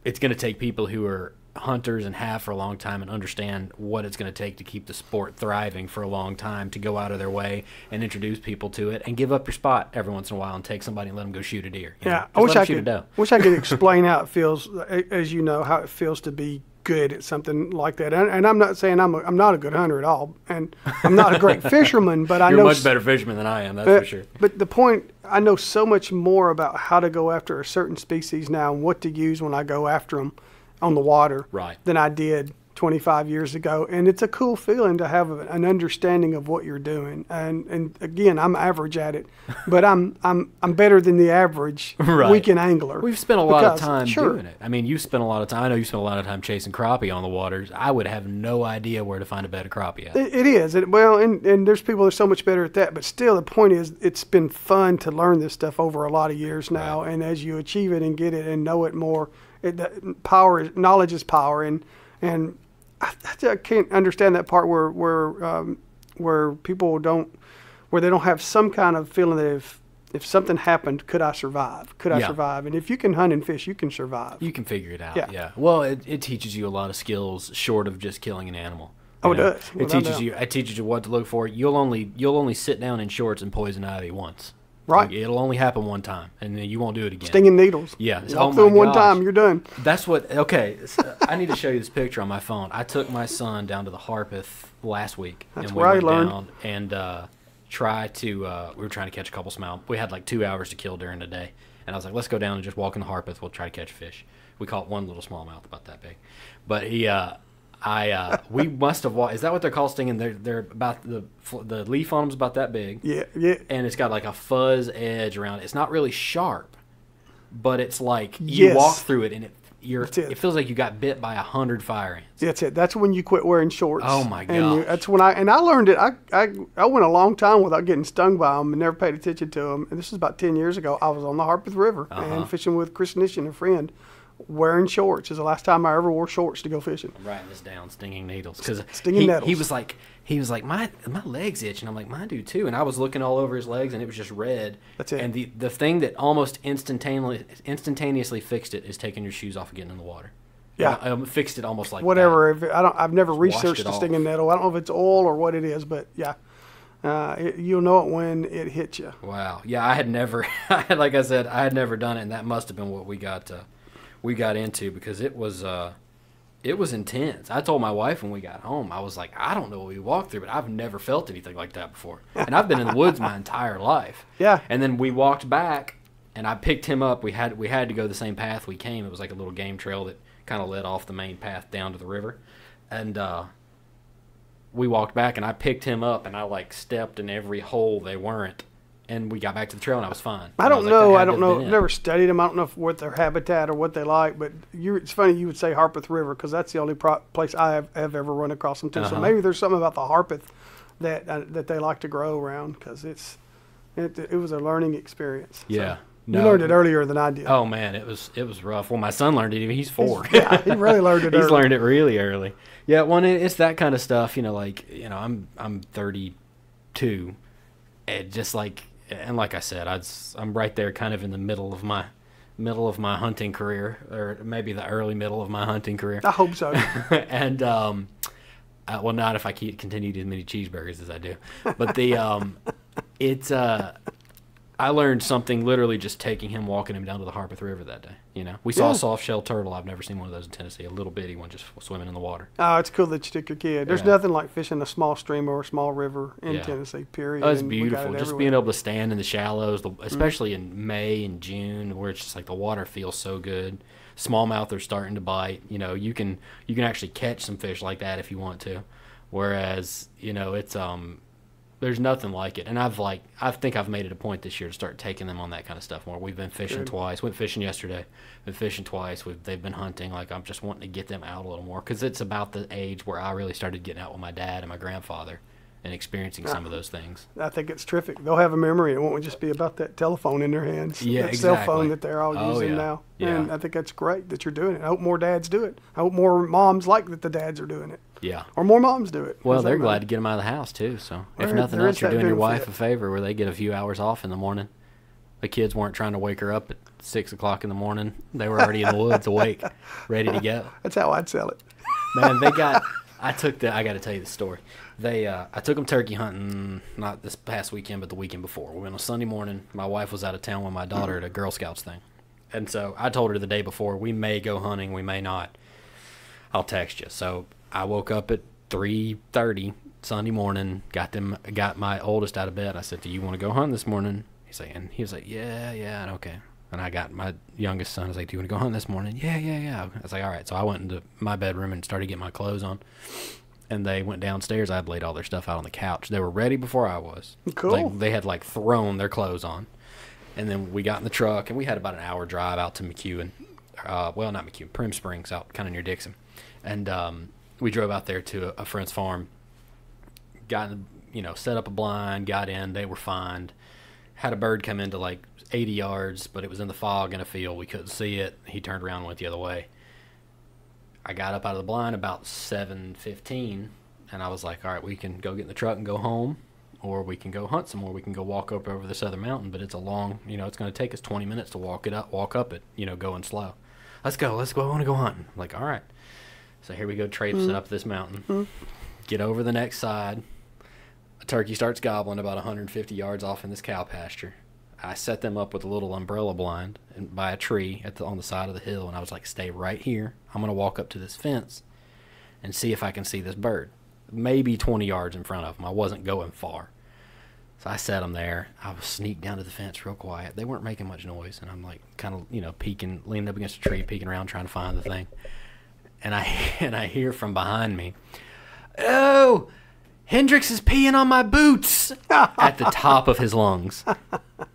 it's going to take people who are hunters and have for a long time and understand what it's going to take to keep the sport thriving for a long time, to go out of their way and introduce people to it, and give up your spot every once in a while and take somebody and let them go shoot a deer. I wish I could explain how it feels, as you know, how it feels to be good at something like that. And I'm not saying I'm not a good hunter at all, and I'm not a great fisherman, but I know you're a much better fisherman than I am, that's for sure. But the point, I know so much more about how to go after a certain species now and what to use when I go after them. on the water Right. than I did 25 years ago, and it's a cool feeling to have an understanding of what you're doing. And again, I'm average at it, but I'm better than the average Right. weekend angler. We've spent a lot of Because, time sure. doing it. I mean, you spent a lot of time. I know you spent a lot of time chasing crappie on the waters. I would have no idea where to find a better crappie at. It is. And there's people that are so much better at that. But still, the point is, it's been fun to learn this stuff over a lot of years now. Right. And as you achieve it and get it and know it more, knowledge is power. And I can't understand that part where people don't, where they don't have some kind of feeling that if something happened, could I survive? Could I Yeah. survive? And if you can hunt and fish, you can survive. You can figure it out. Yeah. Yeah. Well, it teaches you a lot of skills short of just killing an animal. Oh, You it know? does. It Without teaches doubt. you. It teaches you what to look for. You'll only sit down in shorts and poison ivy once. Right. Like, it'll only happen one time, and then you won't do it again. Stinging needles. Yeah. Walk Oh through them my one gosh. time, you're done. That's what. Okay, so I need to show you this picture on my phone. I took my son down to the Harpeth last week, That's and where I we went learned. down and tried to. We were trying to catch a couple small. We had like 2 hours to kill during the day, and I was like, let's go down and just walk in the Harpeth. We'll try to catch fish. We caught one little smallmouth about that big, but we must have walked. Is that what they're called, stinging? They're about the leaf on them's about that big. Yeah, yeah. And it's got like a fuzz edge around it. It's not really sharp, but it's like you Yes. walk through it and That's it. it feels like you got bit by 100 fire ants. That's it. That's when you quit wearing shorts. Oh, my And gosh. that's when I learned it. I went a long time without getting stung by them and never paid attention to them. And this was about 10 years ago. I was on the Harpeth River and fishing with Chris Nish and a friend, wearing shorts. Is the last time I ever wore shorts to go fishing. I'm writing this down, stinging needles, because Stinging nettles. he was like my legs itch, and I'm like, mine do too. And I was looking all over his legs, and it was just red. That's it. And the thing that almost instantaneously fixed it is taking your shoes off and getting in the water. Yeah. I fixed it almost like Whatever. I've never washed researched it the off. stinging nettle. I don't know if it's oil or what it is, but yeah. You'll know it when it hits you. that. Wow. Yeah, I had never, like I said, I had never done it, and that must have been what we got into, because it was intense. I told my wife when we got home, I was like, I don't know what we walked through, but I've never felt anything like that before. And I've been in the woods my entire life. Yeah. And then we walked back, and I picked him up. We had to go the same path we came. It was like a little game trail that kind of led off the main path down to the river. And we walked back, and I picked him up, and I like stepped in every hole they weren't. And we got back to the trail, and I was fine. I And don't was like, know. that I had to don't have know. been I've it. never studied them. I don't know what their habitat or what they like. But it's funny you would say Harpeth River, because that's the only place I have ever run across them to. So maybe there's something about the Harpeth that they like to grow around, because it was a learning experience. Yeah. So you learned it earlier than I did. Oh man, it was rough. Well, my son learned it. He's 4. Yeah, he really learned it He's early. learned it really early. Yeah, well, it's that kind of stuff. I'm 32, and just like, and like I said, I'm right there, kind of in the middle of my hunting career, or maybe the early middle of my hunting career. I hope so. And well, not if I continue to eat as many cheeseburgers as I do, but I learned something literally just taking him, walking him down to the Harpeth River that day. We saw a soft-shelled turtle. I've never seen one of those in Tennessee. A little bitty one just swimming in the water. Oh, it's cool that you took your kid. There's Yeah. nothing like fishing a small stream or a small river in Yeah. Tennessee, period. Oh, it's And we got beautiful. it Just everywhere. being able to stand in the shallows, especially in May and June, where it's just like the water feels so good. Smallmouth are starting to bite. You can actually catch some fish like that if you want to. Whereas it's there's nothing like it. And I think I've made it a point this year to start taking them on that kind of stuff more. We've been fishing twice. Went fishing yesterday. Been fishing twice. They've been hunting. Like, I'm just wanting to get them out a little more, because it's about the age where I really started getting out with my dad and my grandfather and experiencing some of those things. I think it's terrific. They'll have a memory. It won't just be about that telephone in their hands. Yeah, that exactly. cell phone that they're all Oh, using yeah. now. Yeah. And I think that's great that you're doing it. I hope more dads do it. I hope more moms like that the dads are doing it. Yeah. Or more moms do it. Well, Is they're that glad right? to get them out of the house too. So if There- nothing there else, is you're that doing your wife benefit. a favor where they get a few hours off in the morning. The kids weren't trying to wake her up at 6 o'clock in the morning. They were already in the woods, awake, ready to go. That's how I'd sell it. Man, I got to tell you the story. I took them turkey hunting, not this past weekend, but the weekend before. We went on Sunday morning. My wife was out of town with my daughter at a Girl Scouts thing. And so I told her the day before, we may go hunting, we may not. I'll text you. So I woke up at 3:30 Sunday morning, got my oldest out of bed. I said, do you want to go hunt this morning? He was like, yeah, okay. And I got my youngest son. I was like, do you want to go hunt this morning? Yeah, yeah, yeah. I was like, all right. So I went into my bedroom and started getting my clothes on. And they went downstairs. I had laid all their stuff out on the couch. They were ready before I was. Cool. Like, they had, like, thrown their clothes on. And then we got in the truck, and we had about an hour drive out to McEwen. Well, not McEwen, Prim Springs, out kind of near Dixon. And we drove out there to a friend's farm. Got, set up a blind, got in. They were fine. Had a bird come into, like, 80 yards, but it was in the fog in a field. We couldn't see it. He turned around and went the other way. I got up out of the blind about 7:15, and I was like, all right, we can go get in the truck and go home, or we can go hunt some more. We can go walk up over this other mountain, but it's a long, it's going to take us 20 minutes to walk up it, going slow. Let's go. I want to go hunting. I'm like, all right. So here we go traipsing up this mountain. Get over the next side. A turkey starts gobbling about 150 yards off in this cow pasture. I set them up with a little umbrella blind by a tree on the side of the hill, and I was like, stay right here. I'm going to walk up to this fence and see if I can see this bird. Maybe 20 yards in front of them. I wasn't going far. So I set them there. I was sneaked down to the fence real quiet. They weren't making much noise, and I'm like kind of, peeking, leaning up against a tree, peeking around, trying to find the thing. And I hear from behind me, oh, Hendrix is peeing on my boots at the top of his lungs.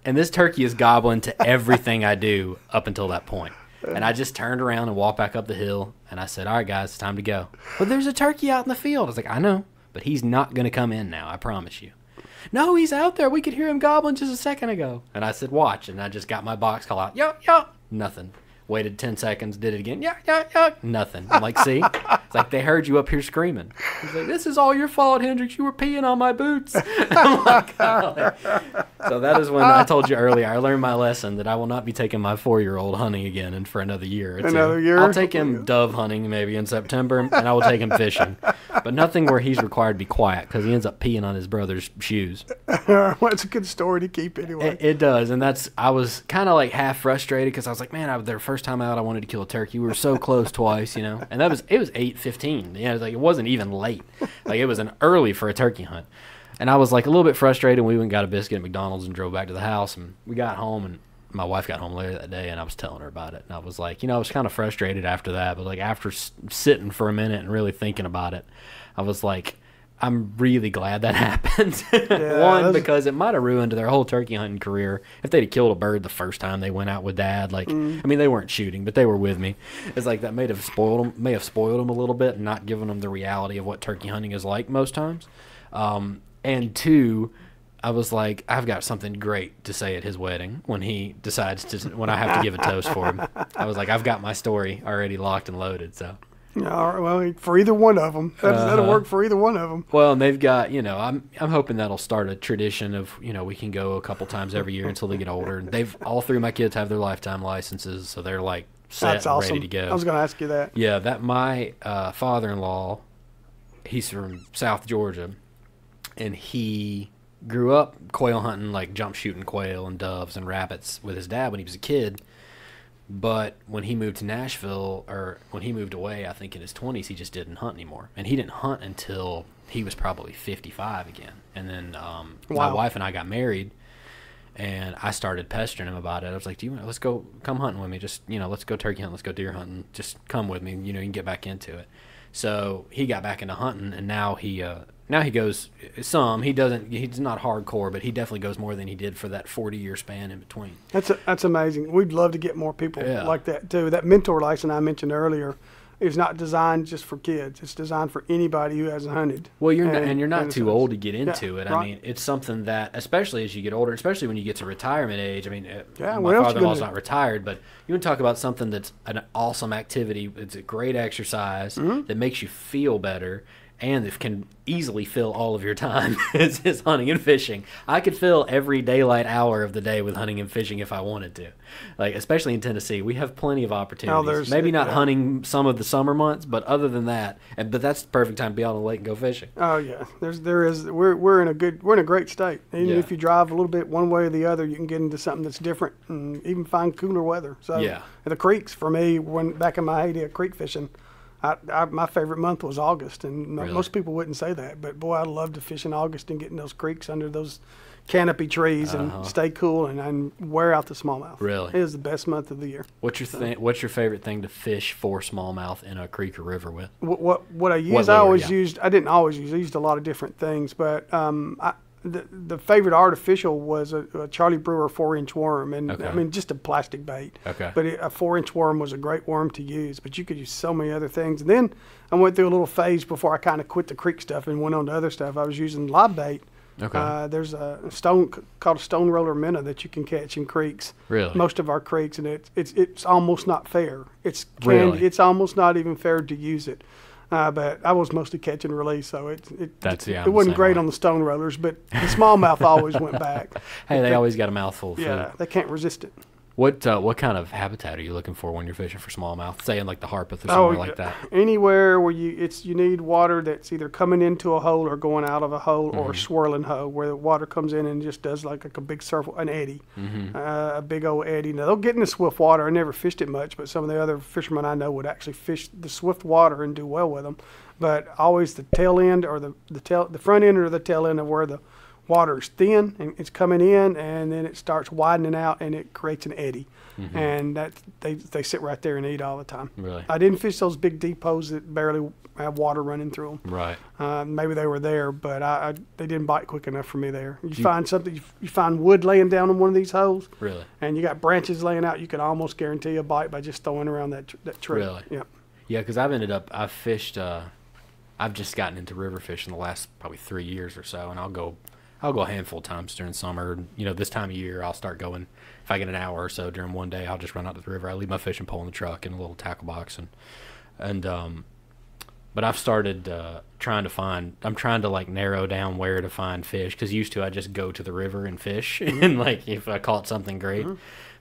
And this turkey is gobbling to everything I do up until that point. And I just turned around and walked back up the hill, and I said, all right, guys, it's time to go. But there's a turkey out in the field. I was like, I know, but he's not going to come in now, I promise you. No, he's out there. We could hear him gobbling just a second ago. And I said, watch. And I just got my box call out, yo, yo. Nothing. Waited 10 seconds, did it again. Yeah, yeah, yeah. Nothing. I'm like, see? It's like they heard you up here screaming. He's like, this is all your fault, Hendrix. You were peeing on my boots. I'm like, golly. So that is when I told you earlier, I learned my lesson that I will not be taking my 4-year-old hunting again and for another year or two. Another year? I'll take him dove hunting maybe in September, and I will take him fishing. But nothing where he's required to be quiet because he ends up peeing on his brother's shoes. Well, it's a good story to keep anyway. It does, and I was kind of like half frustrated because I was like, man, their first time out, I wanted to kill a turkey. We were so close twice, and it was 8:15. It wasn't even late. Like it was an early for a turkey hunt, and I was like a little bit frustrated. We went and got a biscuit at McDonald's and drove back to the house, and we got home, and my wife got home later that day, and I was telling her about it, and I was like, I was kind of frustrated after that, but like after sitting for a minute and really thinking about it, I was like, I'm really glad that happened. Yeah, One, because it might have ruined their whole turkey hunting career if they'd have killed a bird the first time they went out with Dad. Like, they weren't shooting, but they were with me. It's like that may have spoiled them a little bit and not given them the reality of what turkey hunting is like most times. And two, I was like, I've got something great to say at his wedding when he decides when I have to give a toast for him. I was like, I've got my story already locked and loaded, so. All right, well, for either one of them. That'll work for either one of them. Well, and they've got, I'm hoping that'll start a tradition of, we can go a couple times every year until they get older. And all three of my kids have their lifetime licenses, so they're like set That's and awesome. ready to go. I was going to ask you that. Yeah, my father-in-law, he's from South Georgia, and he grew up quail hunting, like jump shooting quail and doves and rabbits with his dad when he was a kid. But when he moved to Nashville, or when he moved away, I think in his 20s, he just didn't hunt anymore. And he didn't hunt until he was probably 55 again. And then my wife and I got married, and I started pestering him about it. I was like, let's go, come hunting with me. Just, let's go turkey hunting, let's go deer hunting. Just come with me, you can get back into it. So he got back into hunting, and now he goes some. He's not hardcore, but he definitely goes more than he did for that 40-year span in between. That's amazing. We'd love to get more people like that too. That mentor license I mentioned earlier is not designed just for kids. It's designed for anybody who hasn't hunted. Well, you're not too old to get into it. Right. I mean, it's something that, especially as you get older, especially when you get to retirement age. I mean, my what else father-in-law's not retired, but you want to talk about something that's an awesome activity. It's a great exercise that makes you feel better. And it can easily fill all of your time is hunting and fishing. I could fill every daylight hour of the day with hunting and fishing if I wanted to. Like, especially in Tennessee, we have plenty of opportunities. Maybe not hunting some of the summer months, but other than that, but that's the perfect time to be on the lake and go fishing. Oh yeah, we're in a great state. Even if you drive a little bit one way or the other, you can get into something that's different and even find cooler weather. So the creeks for me, back in my heyday of creek fishing. My favorite month was August, and most people wouldn't say that, but boy, I love to fish in August and get in those creeks under those canopy trees and stay cool and wear out the smallmouth. Really? It is the best month of the year. What's your favorite thing to fish for smallmouth in a creek or river with? What I use, What I lure, always yeah. used, I didn't always use, I used a lot of different things, but the favorite artificial was a Charlie Brewer 4-inch worm, and Okay. I mean just a plastic bait. Okay. But a 4-inch worm was a great worm to use, but you could use so many other things. And then I went through a little phase before I kind of quit the creek stuff and went on to other stuff. I was using live bait. Okay. There's a stone called a stone roller minnow that you can catch in creeks. Really? Most of our creeks, and it's almost not fair. Really? It's almost not even fair to use it. But I was mostly catch and release, so it I'm wasn't the great same on the stone rollers, but the smallmouth always went back. Hey, they always got a mouthful of Yeah, food. they can't resist it. What kind of habitat are you looking for when you're fishing for smallmouth? Say in like the Harpeth or somewhere like that. Anywhere where you need water that's either coming into a hole or going out of a hole, or a swirling hole where the water comes in and just does like a big circle, an eddy, a big old eddy. Now they'll get in the swift water. I never fished it much, but some of the other fishermen I know would actually fish the swift water and do well with them. But always the tail end or the front end or the tail end of where the water is thin and it's coming in, and then it starts widening out and it creates an eddy. And that they sit right there and eat all the time. Really? I didn't fish those big deep holes that barely have water running through them. Right. Maybe they were there, but they didn't bite quick enough for me there. Find something, you find wood laying down in one of these holes, Really? and you got branches laying out, you can almost guarantee a bite by just throwing around that tree. Really? Yeah. Yeah, because I've fished. I've just gotten into river fishing the last probably 3 years or so, and I'll go a handful of times during summer. You know, this time of year, I'll start going. If I get an hour or so during one day, I'll just run out to the river. I leave my fishing pole in the truck and a little tackle box, but I've started trying to like narrow down where to find fish, because used to I just go to the river and fish, and like if I caught something great.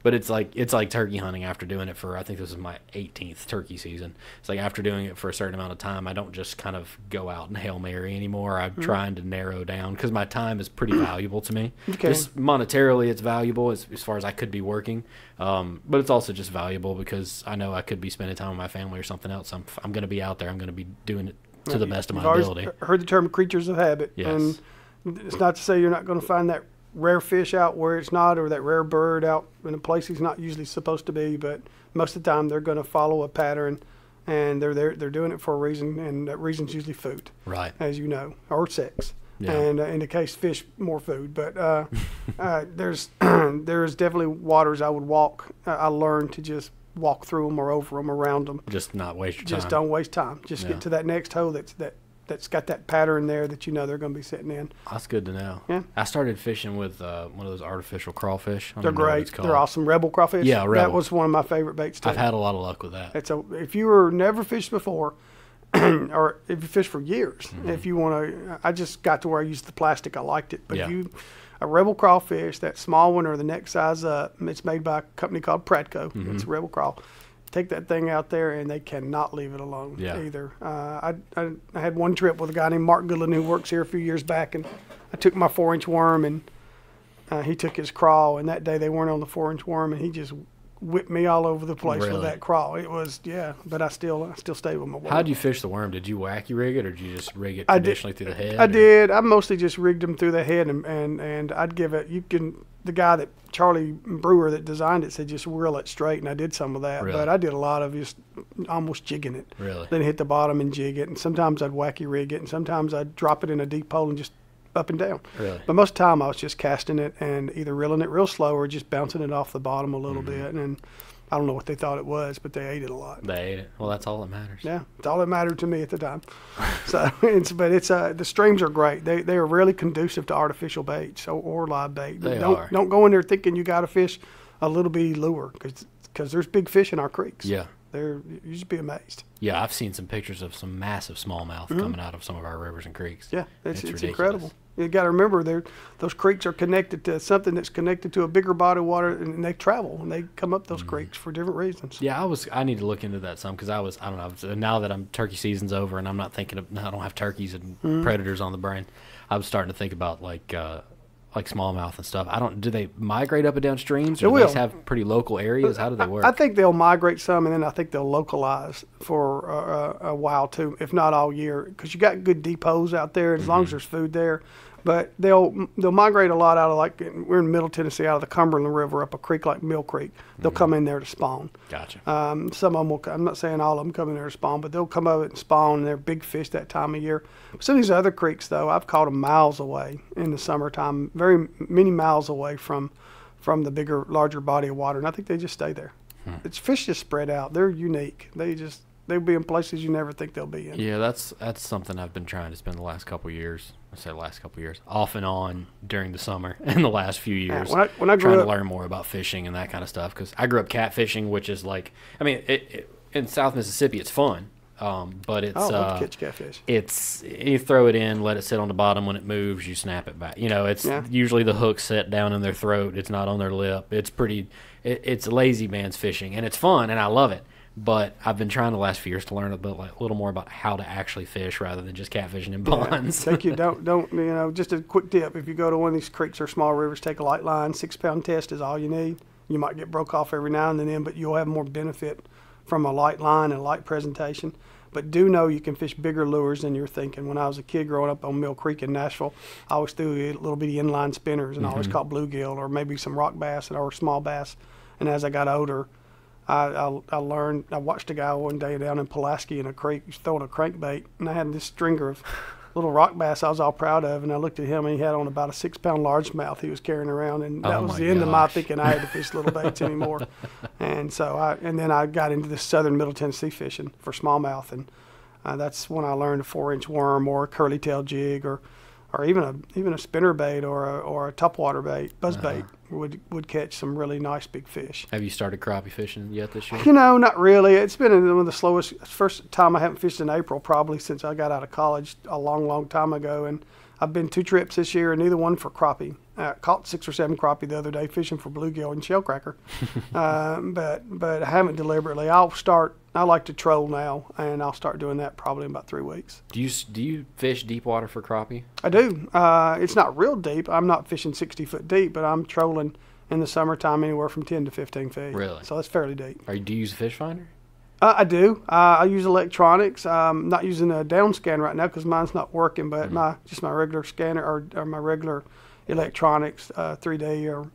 But it's like turkey hunting after doing it for, I think this is my 18th turkey season. It's like after doing it for a certain amount of time, I don't just kind of go out and Hail Mary anymore. I'm trying to narrow down, because my time is pretty valuable to me. Okay. Just monetarily, it's valuable as far as I could be working. But it's also just valuable because I know I could be spending time with my family or something else. I'm going to be out there. I'm going to be doing it to the best of my ability. I've heard the term creatures of habit. Yes. And it's not to say you're not going to find that rare fish out where it's not, or that rare bird out in a place he's not usually supposed to be, but most of the time they're going to follow a pattern, and they're doing it for a reason, and that reason's usually food, Right. as you know, or sex. Yeah. And in the case fish, more food. But there's definitely waters I would walk. I learned to just walk through them or over them, around them. Just not waste your time. Just don't waste time. Just Yeah. get to that next hole that's got that pattern there that you know they're going to be sitting in. That's good to know. Yeah. I started fishing with one of those artificial crawfish. I They're don't know what it's great. called. They're awesome. Rebel crawfish. Yeah, That Rebel. was one of my favorite baits too. I've had a lot of luck with that. If you were never fished before, or if you fished for years, if you want to, I just got to where I used the plastic. I liked it. But Yeah. a Rebel crawfish, that small one or the next size up, it's made by a company called Pratco. It's a Rebel crawl. Take that thing out there, and they cannot leave it alone either. I had one trip with a guy named Mark Goodland who works here a few years back, and I took my 4-inch worm, and he took his crawl, and that day they weren't on the 4-inch worm, and he just whipped me all over the place with Really? that crawl. It was, but I still stayed with my worm. How'd you fish the worm? Did you wacky rig it, or did you just rig it I did- traditionally through the head? I or- did. I mostly just rigged them through the head, and I'd give it. The guy that Charlie Brewer that designed it said just reel it straight, and I did some of that. Really? But I did a lot of just almost jigging it. Really? Then hit the bottom and jig it, and sometimes I'd wacky rig it, and sometimes I'd drop it in a deep hole and just up and down. Really? But most of the time I was just casting it and either reeling it real slow or just bouncing it off the bottom a little bit, and I don't know what they thought it was, but they ate it a lot. They ate it. Well, that's all that matters. Yeah, it's all that mattered to me at the time. So, the streams are great. They are really conducive to artificial baits or live bait. They don't are. don't go in there thinking you got to fish a little bitty lure, because there's big fish in our creeks. Yeah. You should be amazed. Yeah, I've seen some pictures of some massive smallmouth coming out of some of our rivers and creeks. Yeah, it's ridiculous. incredible. You got to remember, those creeks are connected to something that's connected to a bigger body of water, and they travel and they come up those creeks for different reasons. Yeah, I need to look into that some, because I don't know, now that turkey season's over and I'm not thinking of, I don't have turkeys and predators on the brain, I was starting to think about like smallmouth and stuff. Do they migrate up and down streams, or They do will. they have pretty local areas? How do they work? I think they'll migrate some, and then I think they'll localize for a while too, if not all year, because you got good depots out there. As long as there's food there, But they'll migrate a lot out of, like, we're in Middle Tennessee, out of the Cumberland River up a creek like Mill Creek. They'll come in there to spawn. Gotcha. Some of them will. I'm not saying all of them come in there to spawn, but they'll come over and spawn, and they're big fish that time of year. Some of these other creeks, though, I've caught them miles away in the summertime, very many miles away from the bigger, larger body of water, and I think they just stay there. It's fish just spread out. They're unique. They'll be in places you never think they'll be in. Yeah, that's something I've been trying to spend the last couple of years. I say last couple of years, off and on during the summer and the last few years. Yeah, when I grew trying up, to learn more about fishing and that kind of stuff, because I grew up catfishing, which is like, I mean, in South Mississippi it's fun, but it's I love to catch catfish. It's you throw it in, let it sit on the bottom. When it moves, you snap it back. You know, it's usually the hook set down in their throat. It's not on their lip. It's pretty. It's lazy man's fishing, and it's fun, and I love it. But I've been trying the last few years to learn a little more about how to actually fish rather than just catfishing in ponds. Don't just a quick tip. If you go to one of these creeks or small rivers, take a light line. 6-pound test is all you need. You might get broke off every now and then, but you'll have more benefit from a light line and a light presentation. But do know you can fish bigger lures than you're thinking. When I was a kid growing up on Mill Creek in Nashville, I always threw little bitty inline spinners, and I always caught bluegill or maybe some rock bass or small bass. And as I got older, I learned. I watched a guy one day down in Pulaski in a creek throwing a crankbait, and I had this stringer of little rock bass I was all proud of, and I looked at him, and he had on about a 6-pound largemouth he was carrying around, and that was the end of my thinking I had to fish little baits anymore. And then I got into this southern Middle Tennessee fishing for smallmouth, and that's when I learned a 4-inch worm or a curly tail jig or even a spinner bait or a topwater bait, buzz bait would catch some really nice big fish. Have you started crappie fishing yet this year? Not really. It's been one of the slowest. First time I haven't fished in April probably since I got out of college a long, long time ago. And I've been 2 trips this year, and neither one for crappie. I caught 6 or 7 crappie the other day fishing for bluegill and shellcracker, but I haven't deliberately. I like to troll now, and I'll start doing that probably in about 3 weeks. Do you fish deep water for crappie? I do. It's not real deep. I'm not fishing 60 foot deep, but I'm trolling in the summertime anywhere from 10 to 15 feet. Really? So that's fairly deep. Do you use a fish finder? I do. I use electronics. I'm not using a down scan right now because mine's not working, but my regular scanner or my regular electronics 3D, or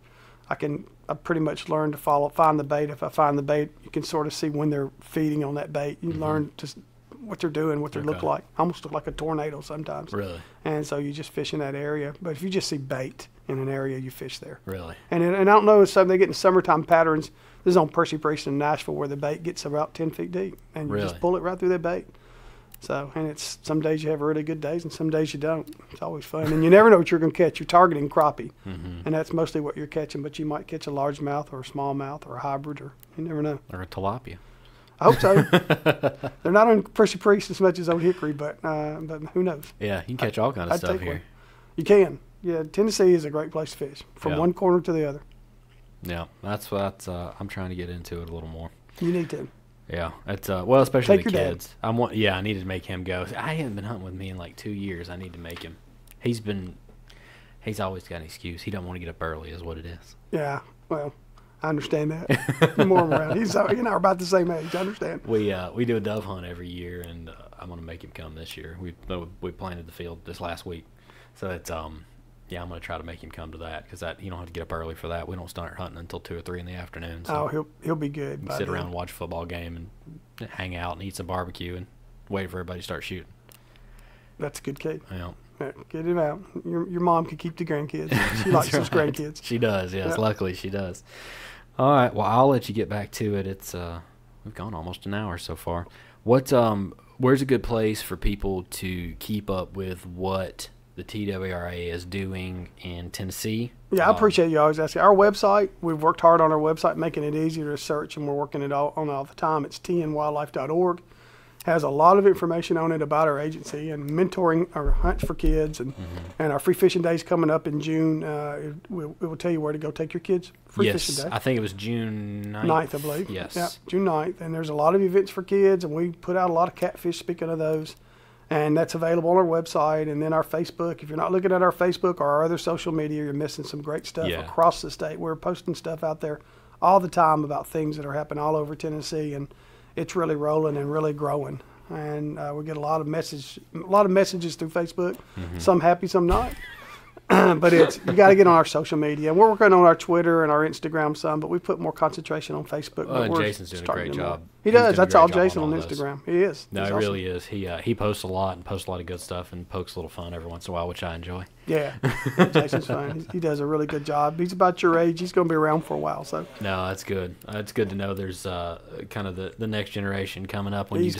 I pretty much learned to find the bait. If I find the bait, you can sort of see when they're feeding on that bait. You learn just what they're doing, what they look like. Almost look like a tornado sometimes. Really? And so you just fish in that area. But if you just see bait in an area, you fish there. Really? And I don't know if they get in summertime patterns. This is on Percy Priest in Nashville where the bait gets about 10 feet deep. And you just pull it right through that bait. So, and it's some days you have really good days and some days you don't. It's always fun. And you never know what you're going to catch. You're targeting crappie. And that's mostly what you're catching. But you might catch a largemouth or a smallmouth or a hybrid, or you never know. Or a tilapia. I hope so. They're not on Percy Priest as much as Old Hickory, but who knows? Yeah, you can catch all kinds of stuff here. You can. Yeah, Tennessee is a great place to fish from one corner to the other. Yeah, that's what I'm trying to get into it a little more. You need to. Yeah, it's especially Take the your kids. I need to make him go. I haven't been hunting with me in like 2 years. I need to make him. He's always got an excuse. He don't want to get up early, is what it is. Yeah, well, I understand that. You're more around. He and I are about the same age. I understand. We do a dove hunt every year, and I'm gonna make him come this year. We planted the field this last week, so it's I'm gonna try to make him come to that because you don't have to get up early for that. We don't start hunting until 2 or 3 in the afternoon. So he'll be good. You can sit around and watch a football game and hang out and eat some barbecue and wait for everybody to start shooting. That's a good kid. Yeah. Get him out. Your mom can keep the grandkids. She likes those grandkids. She does, yes. Yep. Luckily, she does. All right. Well, I'll let you get back to it. It's we've gone almost an hour so far. Where's a good place for people to keep up with what the TWRA is doing in Tennessee? Yeah, I appreciate you always asking. Our website, we've worked hard on our website, making it easier to search, and we're working it on all the time. It's tnwildlife.org. Has a lot of information on it about our agency and mentoring our hunts for kids and our free fishing days coming up in June. It will tell you where to go take your kids free fishing day. I think it was June 9th. 9th, I believe. Yes. Yeah, June 9th. And there's a lot of events for kids, and we put out a lot of catfish, speaking of those. And that's available on our website and then our Facebook. If you're not looking at our Facebook or our other social media, you're missing some great stuff across the state. We're posting stuff out there all the time about things that are happening all over Tennessee, and it's really rolling and really growing. And we get a lot of messages through Facebook. Some happy, some not. But you got to get on our social media. We're working on our Twitter and our Instagram some, but we put more concentration on Facebook. And Jason's doing a great job. He does. That's all Jason on Instagram. He is. No, he really is. He posts a lot and posts a lot of good stuff and pokes a little fun every once in a while, which I enjoy. Yeah, Jason's fun. He does a really good job. He's about your age. He's going to be around for a while. So no, that's good. It's good to know there's kind of the next generation coming up. When you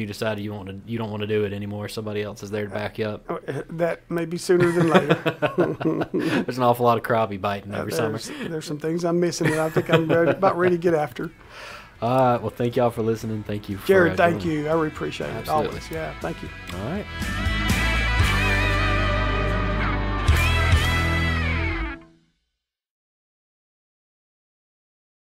decide you don't want to do it anymore, somebody else is there to back you up. That may be sooner than later. There's an awful lot of crappie biting every summer. There's some things I'm missing that I think I'm about ready to get after. All right. Well, thank y'all for listening. Thank you, Jared. Thank you. I really appreciate it. Absolutely. Always. Yeah. Thank you. All right.